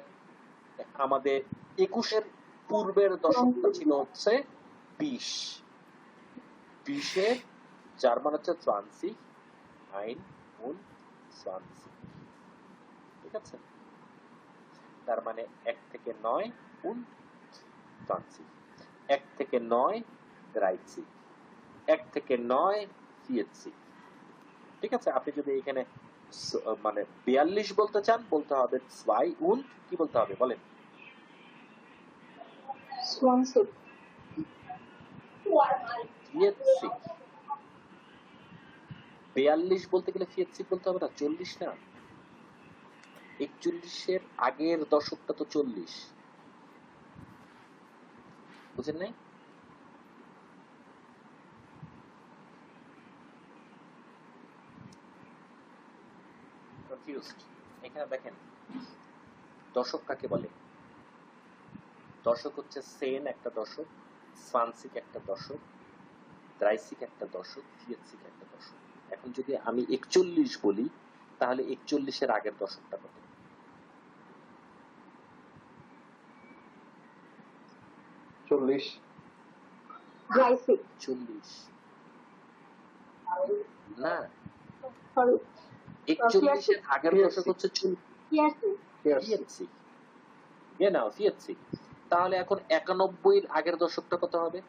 S3: আমাদের 21-এর পূর্বের দশকটা ছিল হচ্ছে 20, 20-এর জার্মান হচ্ছে 20, আইন উন 20, ঠিক আছে। তার মানে 1 থেকে 9 উন 20, 1 থেকে 9 30, 1 থেকে 9 40, ঠিক আছে। আপনি যদি এখানে মানে 42 বলতে চান, বলতে হবে 2 und, কি বলতে হবে বলেন?
S7: 20
S3: 40। 42 বলতে গেলে 40 বলতে হবে না, 40 না। 41-এর আগের দশকটা তো 40, বুঝেন নাই? কনফিউজড? এখানে দেখেন দশক কাকে বলে। দশক হচ্ছে সেন একটা দশক, 20 একটা দশক, 30 একটা দশক, 40 একটা দশক। এখন যদি আমি 41 বলি, তাহলে 41-এর আগের দশকটা কত?
S4: 40
S7: 30
S3: 40 না,
S7: সরি
S3: 41-এর আগের দশক হচ্ছে
S7: 80
S3: genau 40। তাহলে এখন 91-এর আগের দশকটা কত হবে?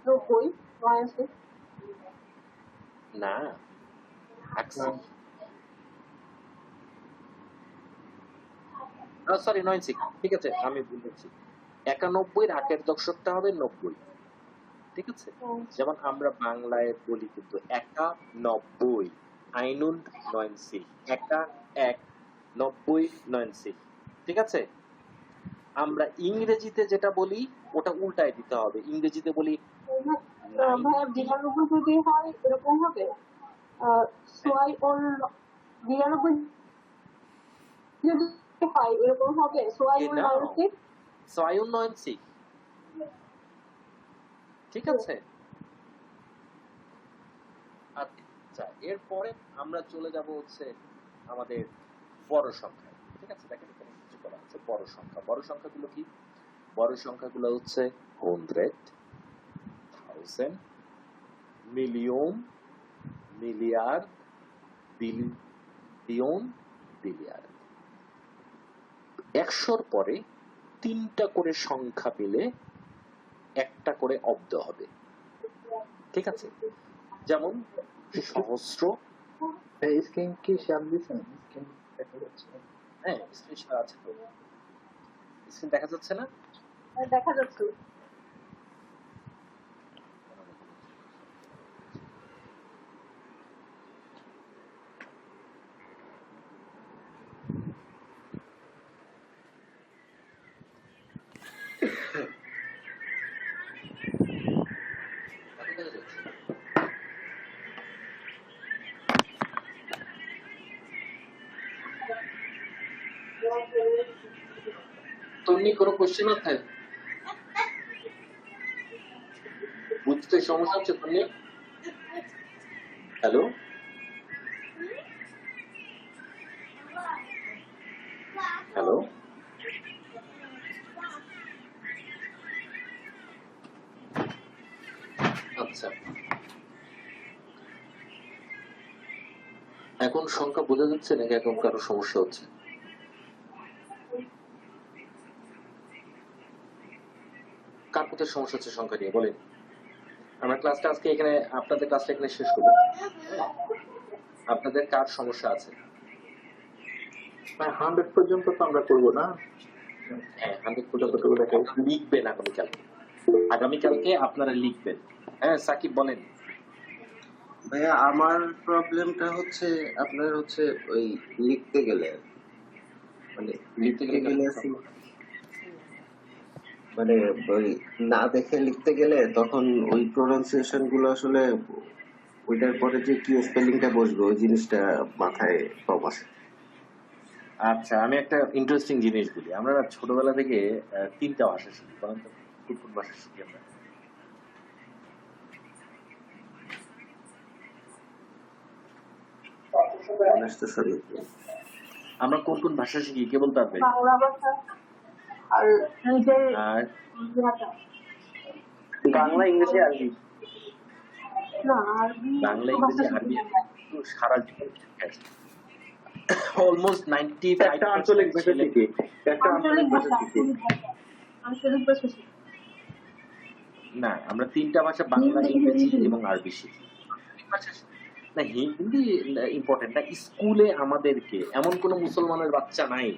S7: 90 89
S3: না, 80, সরি 90, ঠিক আছে আমি ভুল বলছি। 91-এর আগের দশকটা হবে 90, ঠিক আছে। যেমন আমরা বাংলায় বলি কিন্তু 91, 91, 1 90 90, ঠিক আছে। আমরা ইংরেজিতে যেটা বলি ওটা উল্টায় দিতে হবে, ইংরেজিতে বলি
S7: ভাইয়া 92 যদি হয় এরকম হবে, সোয়াই ওর 92 যদি হয় এরকম হবে, সোয়াই ওর 90
S3: 92, ঠিক আছে। আচ্ছা, এরপরে আমরা চলে যাব হচ্ছে আমাদের বড় সংখ্যা, ঠিক আছে। দেখেন এখানে কিছু করা আছে বড় সংখ্যা। বড় সংখ্যাগুলো কি? বড় সংখ্যাগুলো হচ্ছে 100, 1000, মিলিয়ন, মিলিয়ার্ড, বিলিয়ন, বিলিয়ার্ড। 100-র পরে 3টা করে সংখ্যা পেলে একটা করে অব্দ হবে, ঠিক আছে। যেমন সহস্র।
S4: স্ক্রিন কি শেয়ার দিছেন? স্ক্রিন দেখা যাচ্ছে?
S3: হ্যাঁ, স্ক্রিন শেয়ার আছে তো। স্ক্রিন দেখা যাচ্ছে না?
S7: দেখা যাচ্ছে।
S3: তুমি কোনো কোশ্চেন আছে? বুঝতে সমস্যা হচ্ছে তুমি? হ্যালো, হ্যালো, আচ্ছা। এখন সংখ্যা বোঝা যাচ্ছে নাকি এখন কারো সমস্যা হচ্ছে? কার কোথায় সমস্যা হচ্ছে সংখ্যা নিয়ে বলেন। আমরা ক্লাসটা আজকে এখানে, আপনাদের ক্লাসটা এখানে শেষ করব। আপনাদের কার সমস্যা আছে?
S4: 100 পর্যন্ত তো আমরা করবো না।
S3: হ্যাঁ 100 যতটুকু দেখে লিখবেন আগামীকালকে আপনারা লিখবেন। হ্যাঁ সাকিব বলেন।
S12: ভাইয়া আমার প্রবলেমটা হচ্ছে আপনার হচ্ছে ওই লিখতে গেলে মানে
S3: লিখতে গেলে
S12: মানে ওই না দেখে লিখতে গেলে তখন ওই প্রোনাউন্সিয়েশন গুলো আসলে ওইটার পরে যে কি স্পেলিংটা বসবে ওই জিনিসটা মাথায় কম আসে।
S3: আচ্ছা আমি একটা ইন্টারেস্টিং জিনিস বলি, আমরা না ছোটবেলা থেকে 3টা ভাষা শিখি, বলেন তো কোন কোন ভাষা শিখি আমরা? আমরা কোন কোন ভাষা শিখি কে বলতে পারবে?
S7: বাংলা ভাষা আর নিজের
S3: আর
S7: ভাষা।
S2: বাংলা, ইংরেজি, আরবি।
S7: না আরবি
S3: বাংলা
S7: ভাষা
S3: ইংরেজি আরবি
S7: শিখি না।
S3: তো সারা জীবন অলমোস্ট 95
S4: একটা আঞ্চলিক ভাষা শিখি, একটা
S7: আঞ্চলিক ভাষা আঞ্চলিক ভাষা শিখি।
S3: না আমরা 3টা ভাষা বাংলা ইংরেজি এবং আরবি শিখি। না হিন্দি ইম্পর্টেন্ট না, স্কুলে আমাদেরকে এমন কোন মুসলমানের বাচ্চা নাই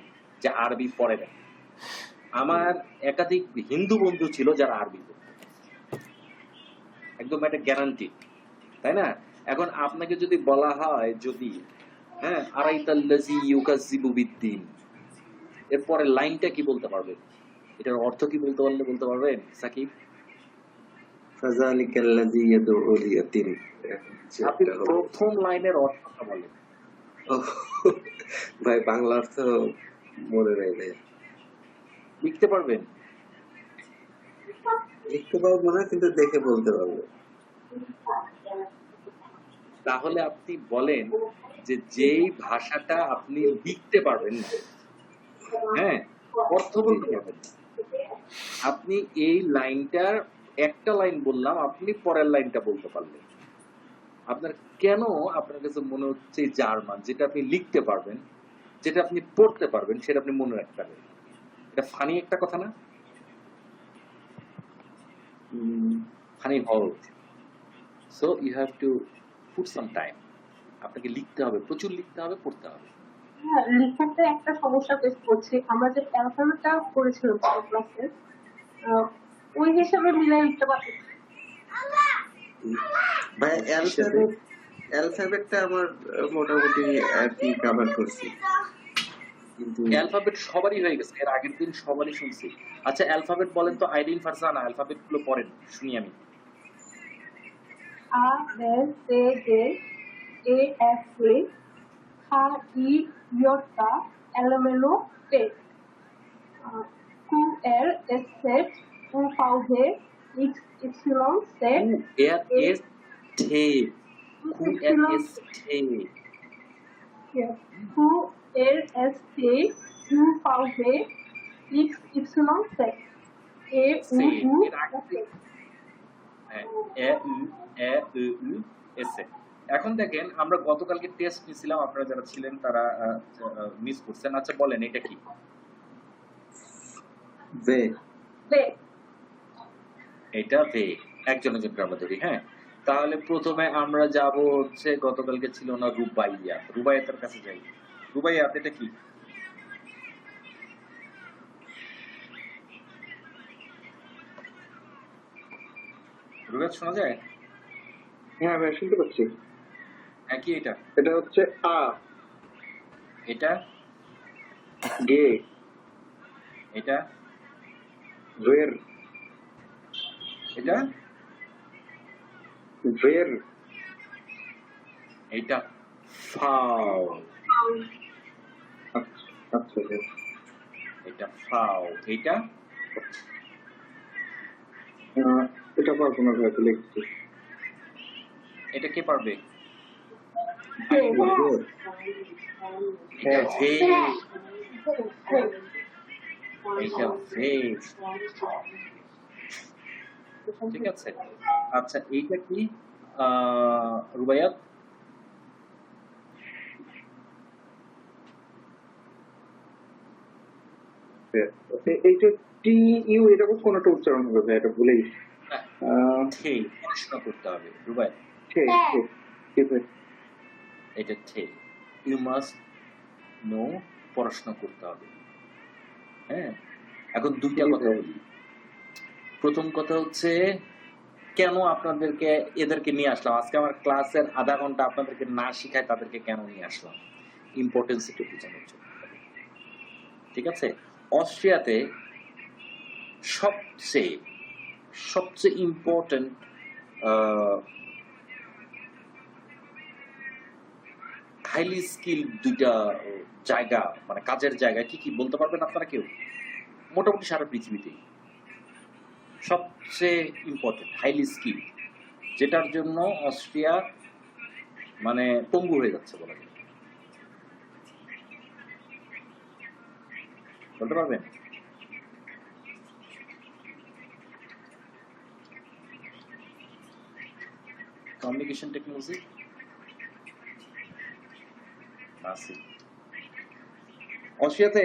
S3: যে আরবি পড়ে না। আমার একাধিক হিন্দু বন্ধু ছিল যারা আরবি পড়তো, একদম একটা গ্যারান্টি, তাই না? এখন আপনাকে যদি বলা হয় যদি হ্যাঁ আরাইতাল্লাযী ইউকাযযিবু বিদ্দীন, এরপরে লাইনটা কি বলতে পারবেন? এটার অর্থ কি বলতে পারবেন সাকিব?
S12: ফাযালিকাল্লাযী ইয়াদউল ইয়াতীম।
S3: আপনি প্রথম লাইনের অর্থটা বলেন।
S12: ভাই বাংলা অর্থ মনে নেই ভাই।
S3: লিখতে পারবেন?
S12: লিখতে পারবো না কিন্তু দেখে বলতে পারবো।
S3: তাহলে আপনি বলেন যে যেই ভাষাটা আপনি লিখতে পারবেন না, হ্যাঁ অর্থ বলতে পারবেন না, আপনি এই লাইনটার একটা লাইন বললাম, আপনি পরের লাইনটা বলতে পারলেন, আপনার কেন আপনার কাছে মনে হচ্ছে জার্মান যেটা আপনি লিখতে পারবেন, যেটা আপনি পড়তে পারবেন, সেটা আপনি মনে রাখতে পারবেন? এটা ফানি একটা কথা না? ফানি হল। So you have to put some time. আপনাকে লিখতে হবে, প্রচুর লিখতে হবে, পড়তে হবে।
S7: হ্যাঁ, লিখাতে একটা সমস্যা ফেস করছি। আমরা যে অ্যালফাবেটটা করেছিলাম ক্লাসে ওই হিসাবে মিলাই লিখতে পারছি না।
S12: ভাই অ্যালফাবেটটা আমার মোটামুটি আর কি কভার করছি, কিন্তু
S3: অ্যালফাবেট সবারই হয়ে গেছে, এর আগের দিন সবারই শুনছি। আচ্ছা অ্যালফাবেট বলেন তো আইরিন ফারজানা, অ্যালফাবেট গুলো পড়েন শুনি আমি।
S7: A, B, C, D, E, F, G, H, I, J, L, M, N, O, P, Q, R, S, T, U, V, W, X, Y, Z,
S3: QRS টে QRS টে
S7: Q, R, S, T, U, V, W, X, Y, Z, A, U, U,
S3: S। এখন দেখেন আমরা গতকালকে test নিয়েছিলাম, আপনারা যারা ছিলেন তারা মিস করছেন। আচ্ছা বলেন এটা কি? এটা ভে। একজন করে আমরা ধরি। হ্যাঁ তাহলে প্রথমে আমরা যাব হচ্ছে গতকালকে ছিল না রুবাইয়া, রুবাইয়াতের কাছে যাই। রুবাইয়াত এটা কি? রুবাইয়াত শোনা যায়?
S4: হ্যাঁ ভাই শুনতে পাচ্ছি।
S3: হ্যাঁ কি এটা?
S4: এটা হচ্ছে আ।
S3: এটা
S4: গে।
S3: এটা
S4: ভের।
S3: এটা
S4: ভের।
S3: এটা ফাও।
S4: আচ্ছা
S3: এটা ফাও। এটা
S4: এটা পারবো না ভাই, লিখছি।
S3: এটা কে পারবে?
S7: হ্যাঁ।
S3: এটা ভে। এটা ভে। ঠিক আছে। আচ্ছা এইটা কি রুবাইয়াত?
S4: এইটা টি ইউ, এটা কোনটা উচ্চারণ হবে এটা ভুলে গেছি।
S3: ঠে পড়াশোনা করতে হবে রুবাইয়াত।
S4: ঠিক আছে।
S3: এটা ঠে। ইউ মাস্ট নো পড়াশোনা করতে হবে। হ্যাঁ, এখন দুইটা কথা বলি। প্রথম কথা হচ্ছে, কেন আপনাদেরকে এদেরকে নিয়ে আসলাম আজকে আমার ক্লাসের আধা ঘন্টা আপনাদেরকে না শিখায় তাদেরকে কেন নিয়ে আসলাম, ইম্পর্টেন্স এটা বোঝানোর জন্য। ঠিক আছে, অস্ট্রিয়াতে সবচেয়ে ইম্পর্টেন্ট হাইলি স্কিল দুইটা জায়গা, মানে কাজের জায়গা কি কি বলতে পারবেন আপনারা কেউ? মোটামুটি সারা পৃথিবীতেই সবচেয়ে ইম্পর্টেন্ট হাইলি স্কিল, যেটার জন্য অস্ট্রিয়া মানে পঙ্গু হয়ে যাচ্ছে বলা যায়, বলতে পারবেন? কমিউনিকেশন টেকনোলজি আছে অস্ট্রিয়াতে।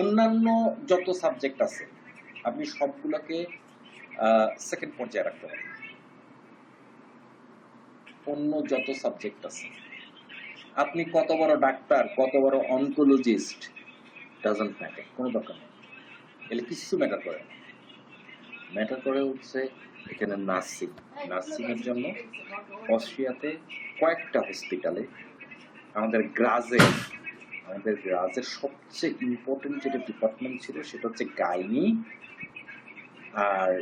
S3: অন্যান্য যত সাবজেক্ট আছে আপনি সবগুলোকে সেকেন্ড পর্যায়ে রাখতে পারেন। অন্য যত সাবজেক্ট আছে, আপনি কত বড় ডাক্তার, কত বড় অনকোলজিস্ট, ডাজন্ট ম্যাটার, কোনো দরকার নেই, এগুলো কিছু ম্যাটার করে না। ম্যাটার করে হচ্ছে এখানে নার্সিং এর জন্য অস্ট্রিয়াতে কয়েকটা হসপিটালে আমাদের গ্রাজের সবচেয়ে ইম্পর্টেন্ট যেটা ডিপার্টমেন্ট ছিল সেটা হচ্ছে গাইনি আর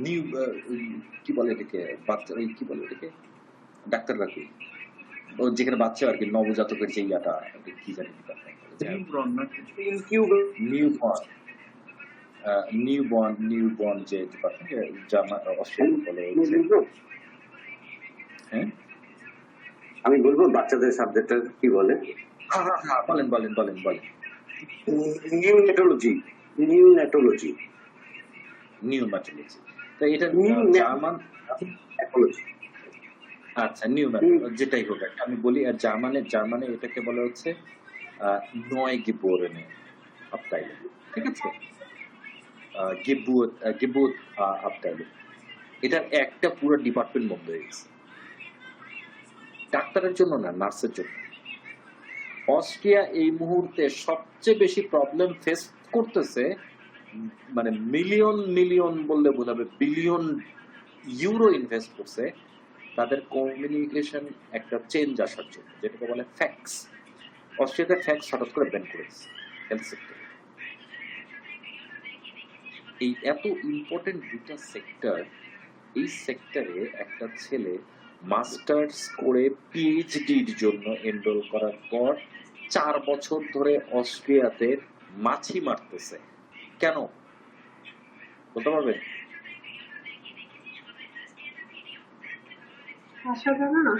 S3: নিউ কি বলে এটাকে, বাচ্চা কি বলে এটাকে, ডাক্তাররা কি যেখানে বাচ্চা আর কি নবজাতকের যে ইয়াটা কি জানি নিউবর্ন যে ডিপার্টমেন্ট অস্ট্রেলিয়া বলে। হ্যাঁ,
S12: আমি বলবো বাচ্চাদের সাবজেক্টটা কি বলে?
S3: হ্যাঁ বলেন।
S12: নিউনেটোলজি।
S3: তো এটা জার্মান, আচ্ছা যেটাই হোক আমি বলি। আর জার্মানে এটাকে বলা হচ্ছে নয়গেবোরেনে আবটাইলুং। ঠিক আছে, গেবুত আবটাইলুং, এটার একটা পুরো ডিপার্টমেন্ট বন্ধ হয়ে গেছে, ডাক্তারের জন্য না, নার্সের জন্য। অস্ট্রিয়া এই মুহূর্তে সবচেয়ে বেশি প্রবলেম ফেস করতেছে, মানে মিলিয়ন বললে বোঝাবে, বিলিয়ন ইউরো ইনভেস্ট করছে তাদের কমিউনিকেশন একটা চেঞ্জ আসার জন্য, যেটাকে বলে ফ্যাক্স। অস্ট্রিয়াতে ফ্যাক্স হঠাৎ করে ব্যান করেছে হেলথ সেক্টরে। এই এত ইম্পর্টেন্ট দুটা সেক্টর, এই সেক্টরে একটা ছেলে মাস্টার্স করে পিএইচডির জন্য এনরোল করার পর 4 বছর ধরে অস্ট্রিয়াতে মাছি মারতেছে। কেন বলতে পারবেন?
S7: ভাষা জানা না,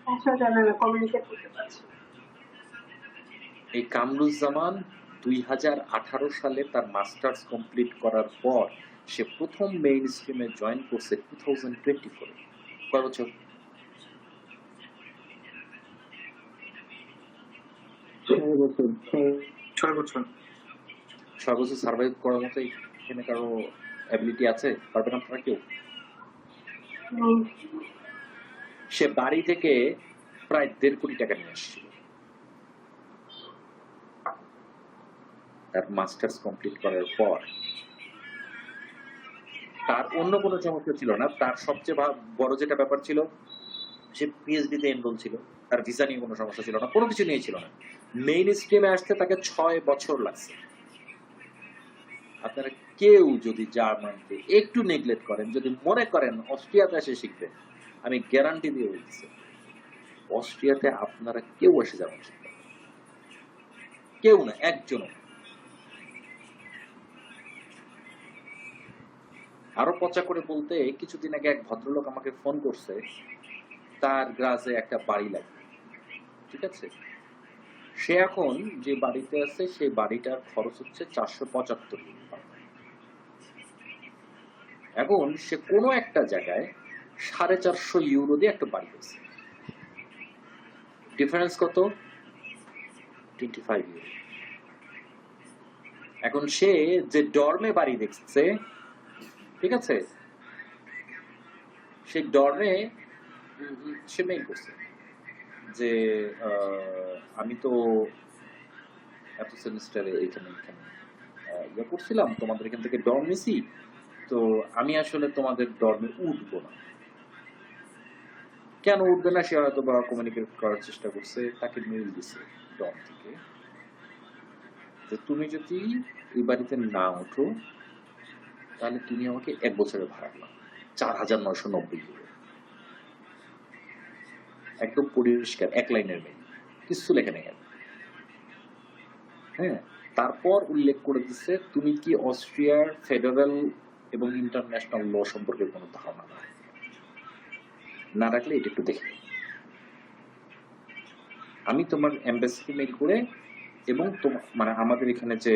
S7: ভাষা জানা না, কমিউনিকেট করতে পারছে।
S3: এই কামরুজ্জামান 2018 সালে তার মাস্টার্স কমপ্লিট করার পর সে প্রথম মেইন স্ট্রিমে জয়েন করছে 2024। কয় বছর?
S4: 6 বছর
S3: সার্ভাইভ করার মতো এখানে কারো অ্যাবিলিটি আছে? পারবেন আপনারা কেউ? সে বাড়ি থেকে প্রায় 1.5 কোটি টাকা নিয়ে আসছিল তার মাস্টার্স কমপ্লিট করার পর। তার অন্য কোনো সমস্যা ছিল না, তার সবচেয়ে বড় যেটা ব্যাপার ছিল, সে পিএইচডি তে এনরোল ছিল, তার ভিসা নিয়ে কোনো সমস্যা ছিল না, কোনো কিছু নিয়ে ছিল না। মেইন স্ট্রিমে আসতে তাকে 6 বছর লাগছে। আপনারা কেউ যদি জার্মানকে একটু নেগলেক্ট করেন, যদি মনে করেন অস্ট্রিয়াতে এসে শিখবেন, আমি গ্যারান্টি দিয়ে বলছি অস্ট্রিয়াতে আপনারা কেউ এসে যাবেন, কেউ না, একজনও। আরো পচা করে বলতে, কিছুদিন আগে এক ভদ্রলোক আমাকে ফোন করছে, তার গ্রাজে একটা বাড়ি লাগবে। ঠিক আছে, সে এখন যে বাড়িতে আছে সেই বাড়িটার খরচ হচ্ছে 475 ইউরো। এখন সে কোনো একটা জায়গায় 450 ইউরো দিয়ে একটা বাড়ি আছে, ডিফারেন্স কত? 25 ইউরো। এখন সে যে ডর্মে বাড়ি দেখছে, ঠিক আছে, সেই ডরে সে মেইল করছে যে আমি তো এত সেমিস্টারে এখানে ইয়ে করছিলাম, তোমাদের এখান থেকে ডর্ম নিছি, তো আমি আসলে তোমাদের ডর্মে উঠবো না। কেন উঠবে না সে হয়তো বা কমিউনিকেট করার চেষ্টা করছে, তাকে মেইল দিছে ডর্ম থেকে যে তুমি যদি এই বাড়িতে না ওঠো তাহলে তুমি আমাকে 1 বছরের ভাড়া দাও, 4,990 ইউরো। একদম পরিষ্কার 1 লাইনের মেইল, কিছু লেখা নেই। হ্যাঁ, তারপর উল্লেখ করে দিচ্ছে তুমি কি অস্ট্রিয়ার ফেডারেল এবং ইন্টারন্যাশনাল ল সম্পর্কে কোনো ধারণা না রাখলে এটা একটু দেখে আমি তোমার এমবাসিকে মেইল করে এবং মানে আমাদের এখানে যে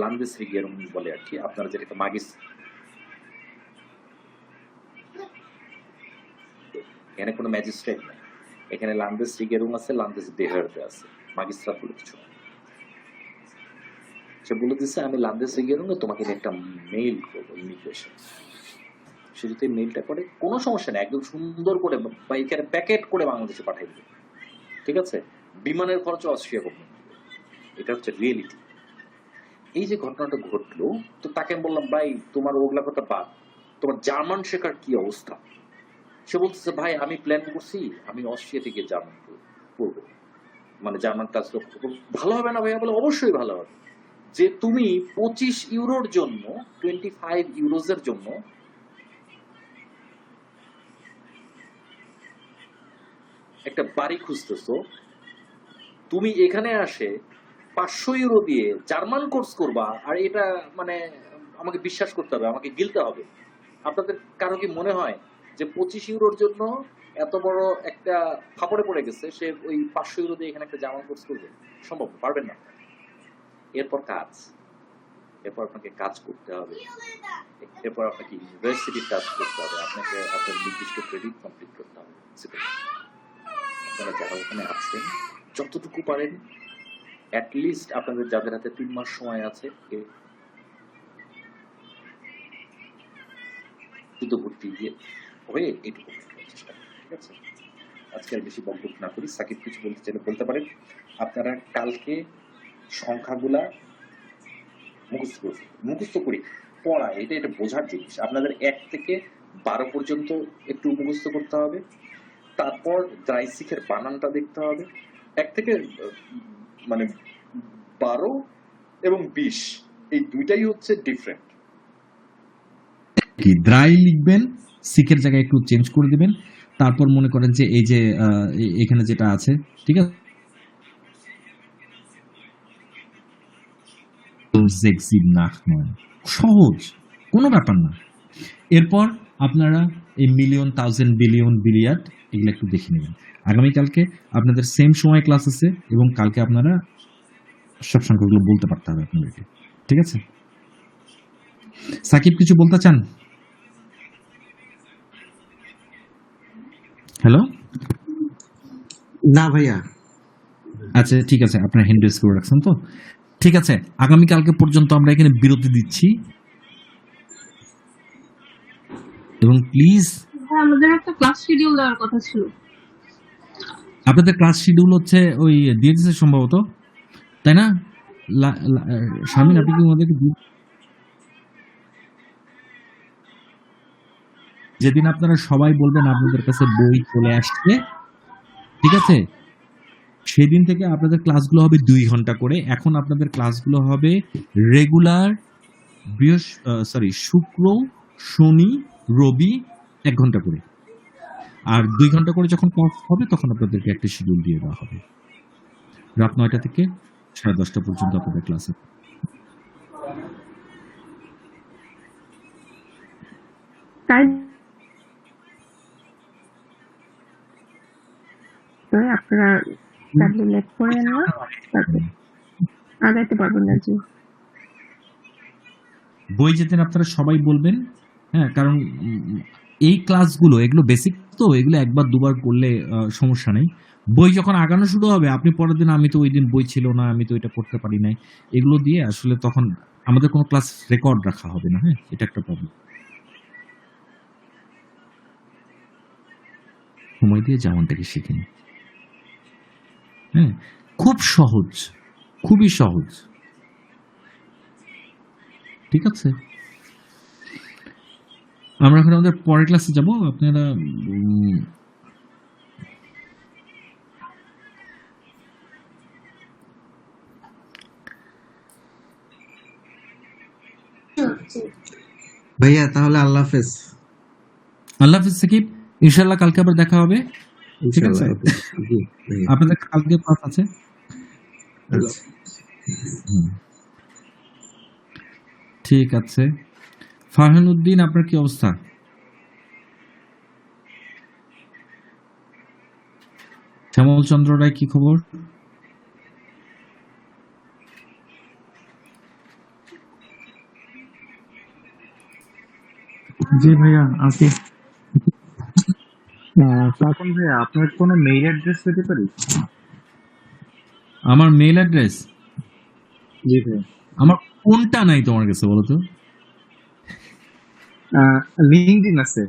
S3: লান্ডেসরিগেরুম বলে আর কি, আপনারা যেটাকে মাগিস, এখানে কোনো ম্যাজিস্ট্রেট নেই, এখানে লান্ডেসরিগেরুম আছে, লান্ডেসবেহার্দে আছে, মাগিস্ট্রেট বলে কিছু। সে বলে দিচ্ছে আমি লান্ডেসরিগেরুমে তোমাকে একটা মেইল করবো ইমিগ্রেশন। সে যদি মেইলটা করে কোনো সমস্যা নেই, একদম সুন্দর করে বা এখানে প্যাকেট করে বাংলাদেশে পাঠিয়ে দেবে, ঠিক আছে? বিমানের খরচ অস্ট্রিয়া গভর্নমেন্ট দিবে। এটা হচ্ছে রিয়েলিটি। এই যে ঘটনাটা ঘটলো, তো তাকে আমি বললাম ভাই তোমার ওগুলা কথা বাদ, তোমার জার্মান শেখার কি অবস্থা? সে বলতেছে ভাই আমি প্ল্যান করছি আমি অস্ট্রিয়া থেকে জার্মান পড়বো, মানে জার্মান ক্লাস করবো। ভালো হবে না ভাইয়া? বলে অবশ্যই ভালো হবে। যে তুমি 25 ইউরোর জন্য 25 ইউরোজের জন্য একটা বাড়ি খুঁজতেছো, তুমি এখানে আসে 500 ইউরো দিয়ে জার্মান কোর্স করবা, আর এটা মানে আমাকে বিশ্বাস করতে হবে, আমাকে গিলতে হবে। আপনাদের কারো কি মনে হয় যে 25 ইউরোর জন্য এত বড় একটা ফাপড়ে পড়ে গেছে, সে ওই 500 ইউরো দিয়ে এখানে একটা জার্মান কোর্স করবে? সম্ভব, পারবেন না। এরপর এরপর আপনাকে কাজ করতে হবে, এরপর আপনাকে ইউনিভার্সিটির কাজ করতে হবে, আপনাকে আপনার নির্দিষ্ট ক্রেডিট কমপ্লিট করতে হবে। আপনারা যারা ওখানে আছেন যতটুকু পারেন, অ্যাটলিস্ট আপনাদের যাদের হাতে 3 মাস সময় আছে ভর্তি দিয়ে হয়ে এইটুকু চেষ্টা করেন, ঠিক আছে? আজকে আর বেশি বকবক না করি। সাকিব কিছু বলতে চাইলে বলতে পারেন। আপনারা কালকে সংখ্যাগুলা মুখস্থ করি পড়া, এটা বোঝার জিনিস। আপনাদের 1 থেকে 12 পর্যন্ত একটু মুখস্থ করতে হবে, তারপর দ্রাইসিকের বানানটা দেখতে হবে। 1 থেকে মানে 12 এবং 20 এই দুইটাই হচ্ছে ডিফারেন্ট।
S8: কি দ্রাই লিখবেন, সিকের জায়গায় একটু চেঞ্জ করে দিবেন। তারপর মনে করেন যে এই যে এখানে যেটা আছে, ঠিক আছে, সহজ, কোনো ব্যাপার না। এরপর আপনারা এই মিলিয়ন, থাউজেন্ড, বিলিয়ন, বিলিয়ার্ড এগুলো একটু দেখে নেবেন। আগামীকালকে আপনাদের সেম সময় ক্লাস আছে এবং কালকে আপনারা সব সংখ্যাগুলো বলতে পারতে হবে আপনাদেরকে, ঠিক আছে? সাকিব কিছু বলতে চান? হ্যালো,
S12: না ভাইয়া।
S8: আচ্ছা ঠিক আছে, আপনার হ্যান্ড রেজ করে রাখছেন তো, ঠিক আছে। আগামীকালকে পর্যন্ত আমরা এখানে বিরতি দিচ্ছি এবং প্লিজ
S7: আমাদের একটা ক্লাস শিডিউল দেওয়ার কথা ছিল।
S8: আপনাদের ক্লাস শিডিউল হচ্ছে ওই দিয়ে দিচ্ছে সম্ভবত, তাই না? শামিন আপনি কি আমাদেরকে যেদিন আপনারা সবাই বলবেন আপনাদের কাছে বই চলে আসছে, ঠিক আছে, সেদিন থেকে আপনাদের ক্লাসগুলো হবে 2 ঘন্টা করে। এখন আপনাদের ক্লাসগুলো হবে রেগুলার শুক্র, শনি, রবি 1 ঘন্টা করে, আর 2 ঘন্টা করে যখন ক্লাস হবে তখন আপনাদেরকে একটা শিডিউল দিয়ে দেওয়া হবে। রাত 9টা থেকে 10:30 পর্যন্ত আপনাদের ক্লাসে।
S7: আপনারা লেট করেন না, আগাইতে পারবেন না। জি,
S8: বই যেতেন আপনারা সবাই বলবেন, হ্যাঁ, কারণ এই ক্লাসগুলো এগুলো বেসিক তো, এগুলো 1-2 বার করলে সমস্যা নেই। বই যখন আগানো শুরু হবে আপনি পরের দিন আমি তো ওই দিন বই ছিল না, আমি তো এটা পড়তে পারি নাই, এগুলো দিয়ে আসলে তখন আমাদের কোনো ক্লাস রেকর্ড রাখা হবে না। হ্যাঁ, এটা একটা প্রবলেম। সময় দিয়ে জার্মানটাকে শিখে নিই। হ্যাঁ, খুব সহজ, খুবই সহজ। ঠিক আছে, আমরা এখন আমাদের পরের ক্লাসে যাব। আপনারা
S12: ভাইয়া তাহলে আল্লাহ হাফেজ।
S8: আল্লাহ হাফিজ সাকিব, ইনশাল্লাহ কালকে আবার দেখা হবে। ঠিক আছে,
S12: ইনশাআল্লাহ। জি ভাইয়া।
S8: আপনাদের কালকে ক্লাস আছে।
S12: আচ্ছা।
S8: হুম, ঠিক আছে। ফারহান উদ্দিন, আপনার কি অবস্থা? শ্যামল চন্দ্র রায়, কি খবর?
S13: জি ভাইয়া আছি। তখন ভাইয়া আপনার কোনো মেইল অ্যাড্রেস দিতে পারি?
S8: আমার মেইল অ্যাড্রেস?
S13: জি ভাইয়া।
S8: আমার কোনটা নাই তোমার কাছে বলো তো?
S13: লিঙ্কডইন আছে।